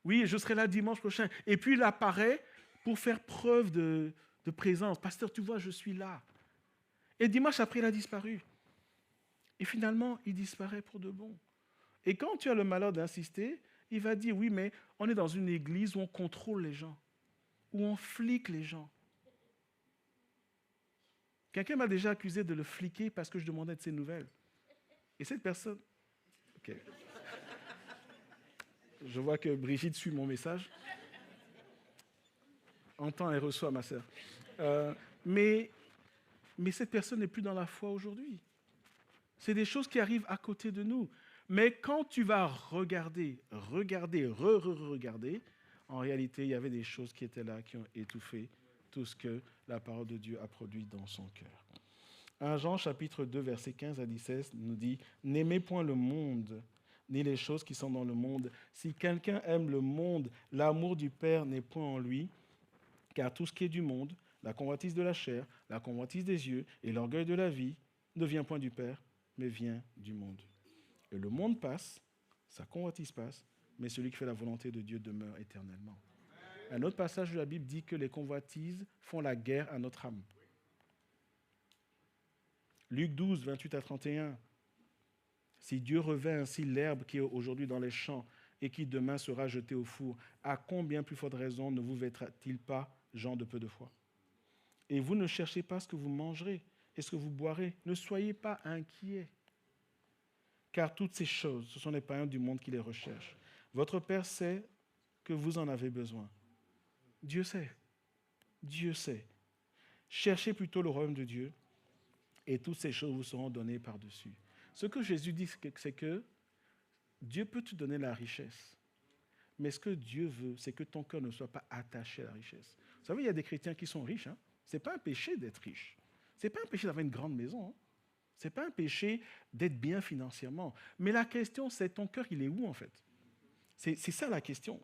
Oui, je serai là dimanche prochain. Et puis il apparaît pour faire preuve de présence. Pasteur, tu vois, je suis là. Et dimanche après, il a disparu. Et finalement, il disparaît pour de bon. Et quand tu as le malheur d'insister, il va dire, oui, mais on est dans une église où on contrôle les gens, où on flique les gens. Quelqu'un m'a déjà accusé de le fliquer parce que je demandais de ses nouvelles. Et cette personne... Ok. Je vois que Brigitte suit mon message. Entend et reçoit, ma sœur. Mais cette personne n'est plus dans la foi aujourd'hui. C'est des choses qui arrivent à côté de nous. Mais quand tu vas regarder, regarder, en réalité, il y avait des choses qui étaient là, qui ont étouffé tout ce que la parole de Dieu a produit dans son cœur. 1 Jean chapitre 2, versets 15 à 17 nous dit « N'aimez point le monde, ni les choses qui sont dans le monde. Si quelqu'un aime le monde, l'amour du Père n'est point en lui, car tout ce qui est du monde, la convoitise de la chair, la convoitise des yeux et l'orgueil de la vie, ne vient point du Père, mais vient du monde. Et le monde passe, sa convoitise passe, mais celui qui fait la volonté de Dieu demeure éternellement. » Un autre passage de la Bible dit que les convoitises font la guerre à notre âme. Luc 12, 28 à 31. Si Dieu revêt ainsi l'herbe qui est aujourd'hui dans les champs et qui demain sera jetée au four, à combien plus forte raison ne vous vêtera-t-il pas, gens de peu de foi? Et vous ne cherchez pas ce que vous mangerez et ce que vous boirez. Ne soyez pas inquiets. Car toutes ces choses, ce sont les païens du monde qui les recherchent. Votre Père sait que vous en avez besoin. Dieu sait. Dieu sait. Cherchez plutôt le royaume de Dieu et toutes ces choses vous seront données par-dessus. Ce que Jésus dit, c'est que Dieu peut te donner la richesse. Mais ce que Dieu veut, c'est que ton cœur ne soit pas attaché à la richesse. Vous savez, il y a des chrétiens qui sont riches. Ce n'est pas un péché d'être riche. Ce n'est pas un péché d'avoir une grande maison. Ce n'est pas un péché d'être bien financièrement. Mais la question, c'est ton cœur, il est où en fait? C'est ça la question.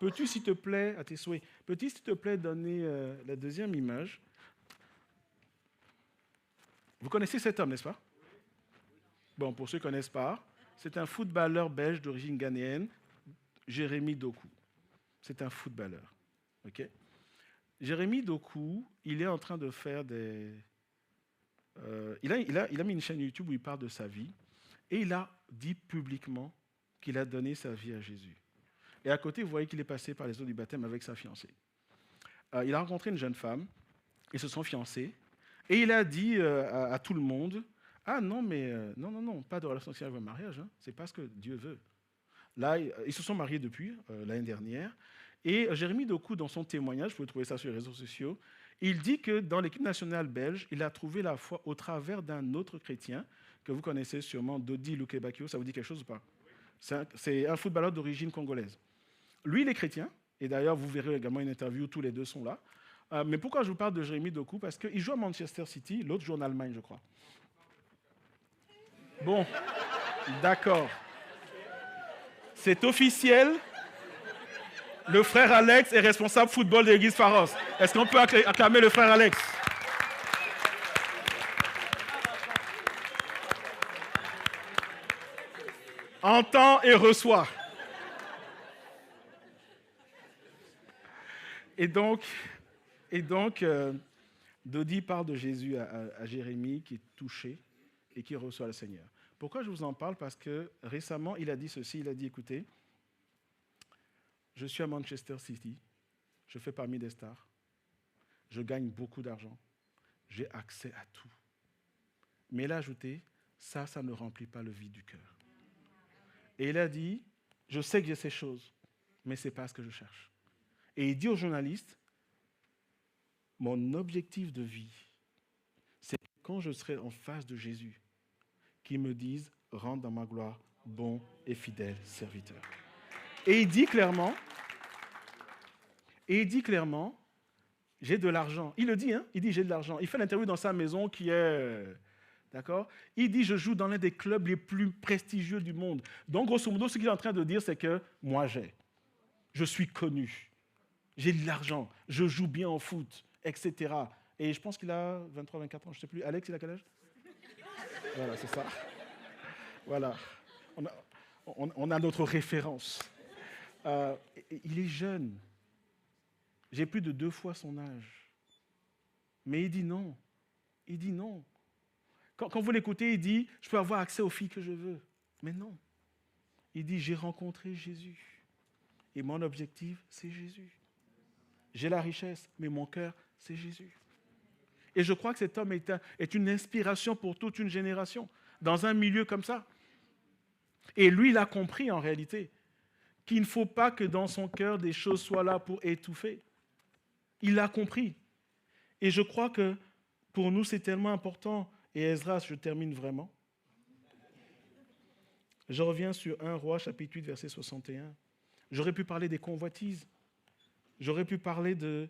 Peux-tu, s'il te plaît, à tes souhaits, peux-tu, s'il te plaît, donner la deuxième image? Vous connaissez cet homme, n'est-ce pas? Bon, pour ceux qui ne connaissent pas, c'est un footballeur belge d'origine ghanéenne, Jérémy Doku. C'est un footballeur. Okay? Jérémy Doku, il est en train de faire des... il a mis une chaîne YouTube où il parle de sa vie et il a dit publiquement qu'il a donné sa vie à Jésus. Et à côté, vous voyez qu'il est passé par les eaux du baptême avec sa fiancée. Il a rencontré une jeune femme, ils se sont fiancés et il a dit à tout le monde: ah non, mais non, pas de relation sexuelle avant le mariage, c'est pas ce que Dieu veut. Là, ils se sont mariés depuis l'année dernière. Et Jérémy Doku, dans son témoignage, vous pouvez trouver ça sur les réseaux sociaux, il dit que dans l'équipe nationale belge, il a trouvé la foi au travers d'un autre chrétien, que vous connaissez sûrement, Dodi Lukebakio. Ça vous dit quelque chose ou pas? C'est un footballeur d'origine congolaise. Lui, il est chrétien, et d'ailleurs, vous verrez également une interview, tous les deux sont là. Mais pourquoi je vous parle de Jérémy Doku? Parce qu'il joue à Manchester City, l'autre joue en Allemagne, je crois. Bon, d'accord. C'est officiel. Le frère Alex est responsable football de l'église Pharos. Est-ce qu'on peut acclamer le frère Alex? Entend et reçoit. Et donc Dodi parle de Jésus à Jérémie qui est touché et qui reçoit le Seigneur. Pourquoi je vous en parle? Parce que récemment, il a dit ceci, il a dit, écoutez, je suis à Manchester City, je fais parmi des stars, je gagne beaucoup d'argent, j'ai accès à tout. Mais il a ajouté, ça ne remplit pas le vide du cœur. Et il a dit, je sais que j'ai ces choses, mais ce n'est pas ce que je cherche. Et il dit aux journalistes, mon objectif de vie, c'est que quand je serai en face de Jésus, qu'il me dise, rentre dans ma gloire, bon et fidèle serviteur. Et il dit clairement, j'ai de l'argent. Il le dit, hein? Il dit, j'ai de l'argent. Il fait l'interview dans sa maison qui est... D'accord? Il dit, je joue dans l'un des clubs les plus prestigieux du monde. Donc, grosso modo, ce qu'il est en train de dire, c'est que moi, je suis connu. J'ai de l'argent. Je joue bien au foot, etc. Et je pense qu'il a 23, 24 ans, je ne sais plus. Alex, il a quel âge? Voilà, c'est ça. Voilà. On a notre référence. Il est jeune. J'ai plus de 2 fois son âge. Mais il dit non. Il dit non. Quand vous l'écoutez, il dit, je peux avoir accès aux filles que je veux. Mais non. Il dit, j'ai rencontré Jésus. Et mon objectif, c'est Jésus. J'ai la richesse, mais mon cœur, c'est Jésus. Et je crois que cet homme est une inspiration pour toute une génération, dans un milieu comme ça. Et lui, il a compris en réalité qu'il ne faut pas que dans son cœur, des choses soient là pour étouffer. Il l'a compris. Et je crois que pour nous, c'est tellement important. Et Esdras, je termine vraiment. Je reviens sur 1 Roi, chapitre 8, verset 61. J'aurais pu parler des convoitises. J'aurais pu parler de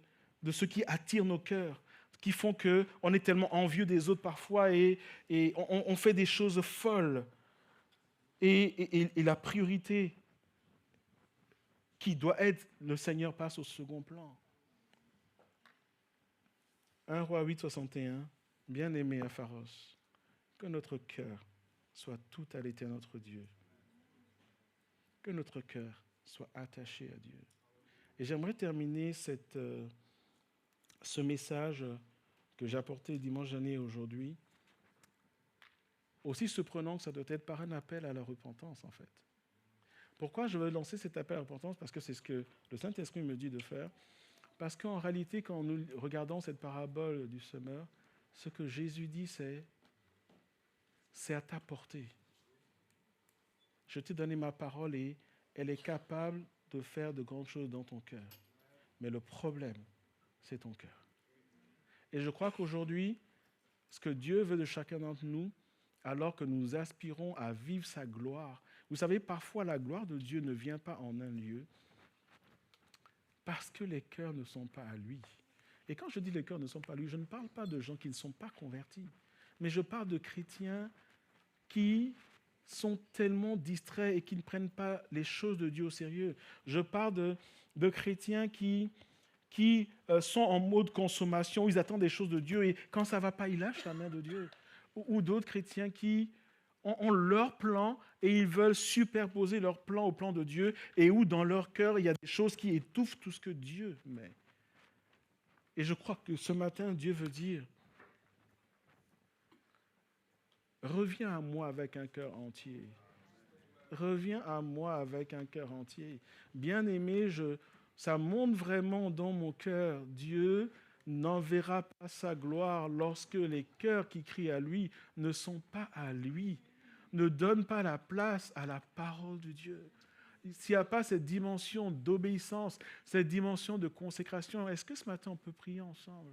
ce qui attire nos cœurs, qui font qu'on est tellement envieux des autres parfois et on fait des choses folles. Et la priorité qui doit être le Seigneur passe au second plan. 1 Roi 8, 61. Bien-aimé Apharos, que notre cœur soit tout à l'Éternel notre Dieu. Que notre cœur soit attaché à Dieu. Et j'aimerais terminer ce message que j'ai apporté dimanche dernier aujourd'hui, aussi surprenant que ça doit être, par un appel à la repentance, en fait. Pourquoi je veux lancer cet appel à la repentance? Parce que c'est ce que le Saint-Esprit me dit de faire. Parce qu'en réalité, quand nous regardons cette parabole du semeur, ce que Jésus dit, c'est à ta portée. Je t'ai donné ma parole et elle est capable de faire de grandes choses dans ton cœur. Mais le problème, c'est ton cœur. Et je crois qu'aujourd'hui, ce que Dieu veut de chacun d'entre nous, alors que nous aspirons à vivre sa gloire, vous savez, parfois la gloire de Dieu ne vient pas en un lieu parce que les cœurs ne sont pas à lui. Et quand je dis les cœurs ne sont pas à lui, je ne parle pas de gens qui ne sont pas convertis, mais je parle de chrétiens qui sont tellement distraits et qui ne prennent pas les choses de Dieu au sérieux. Je parle de chrétiens qui sont en mode consommation, ils attendent des choses de Dieu et quand ça ne va pas, ils lâchent la main de Dieu. Ou d'autres chrétiens qui ont leur plan et ils veulent superposer leur plan au plan de Dieu et où dans leur cœur, il y a des choses qui étouffent tout ce que Dieu met. Et je crois que ce matin, Dieu veut dire, reviens à moi avec un cœur entier. Reviens à moi avec un cœur entier. Bien-aimé, ça monte vraiment dans mon cœur. Dieu n'enverra pas sa gloire lorsque les cœurs qui crient à lui ne sont pas à lui, ne donnent pas la place à la parole de Dieu. S'il n'y a pas cette dimension d'obéissance, cette dimension de consécration, est-ce que ce matin on peut prier ensemble?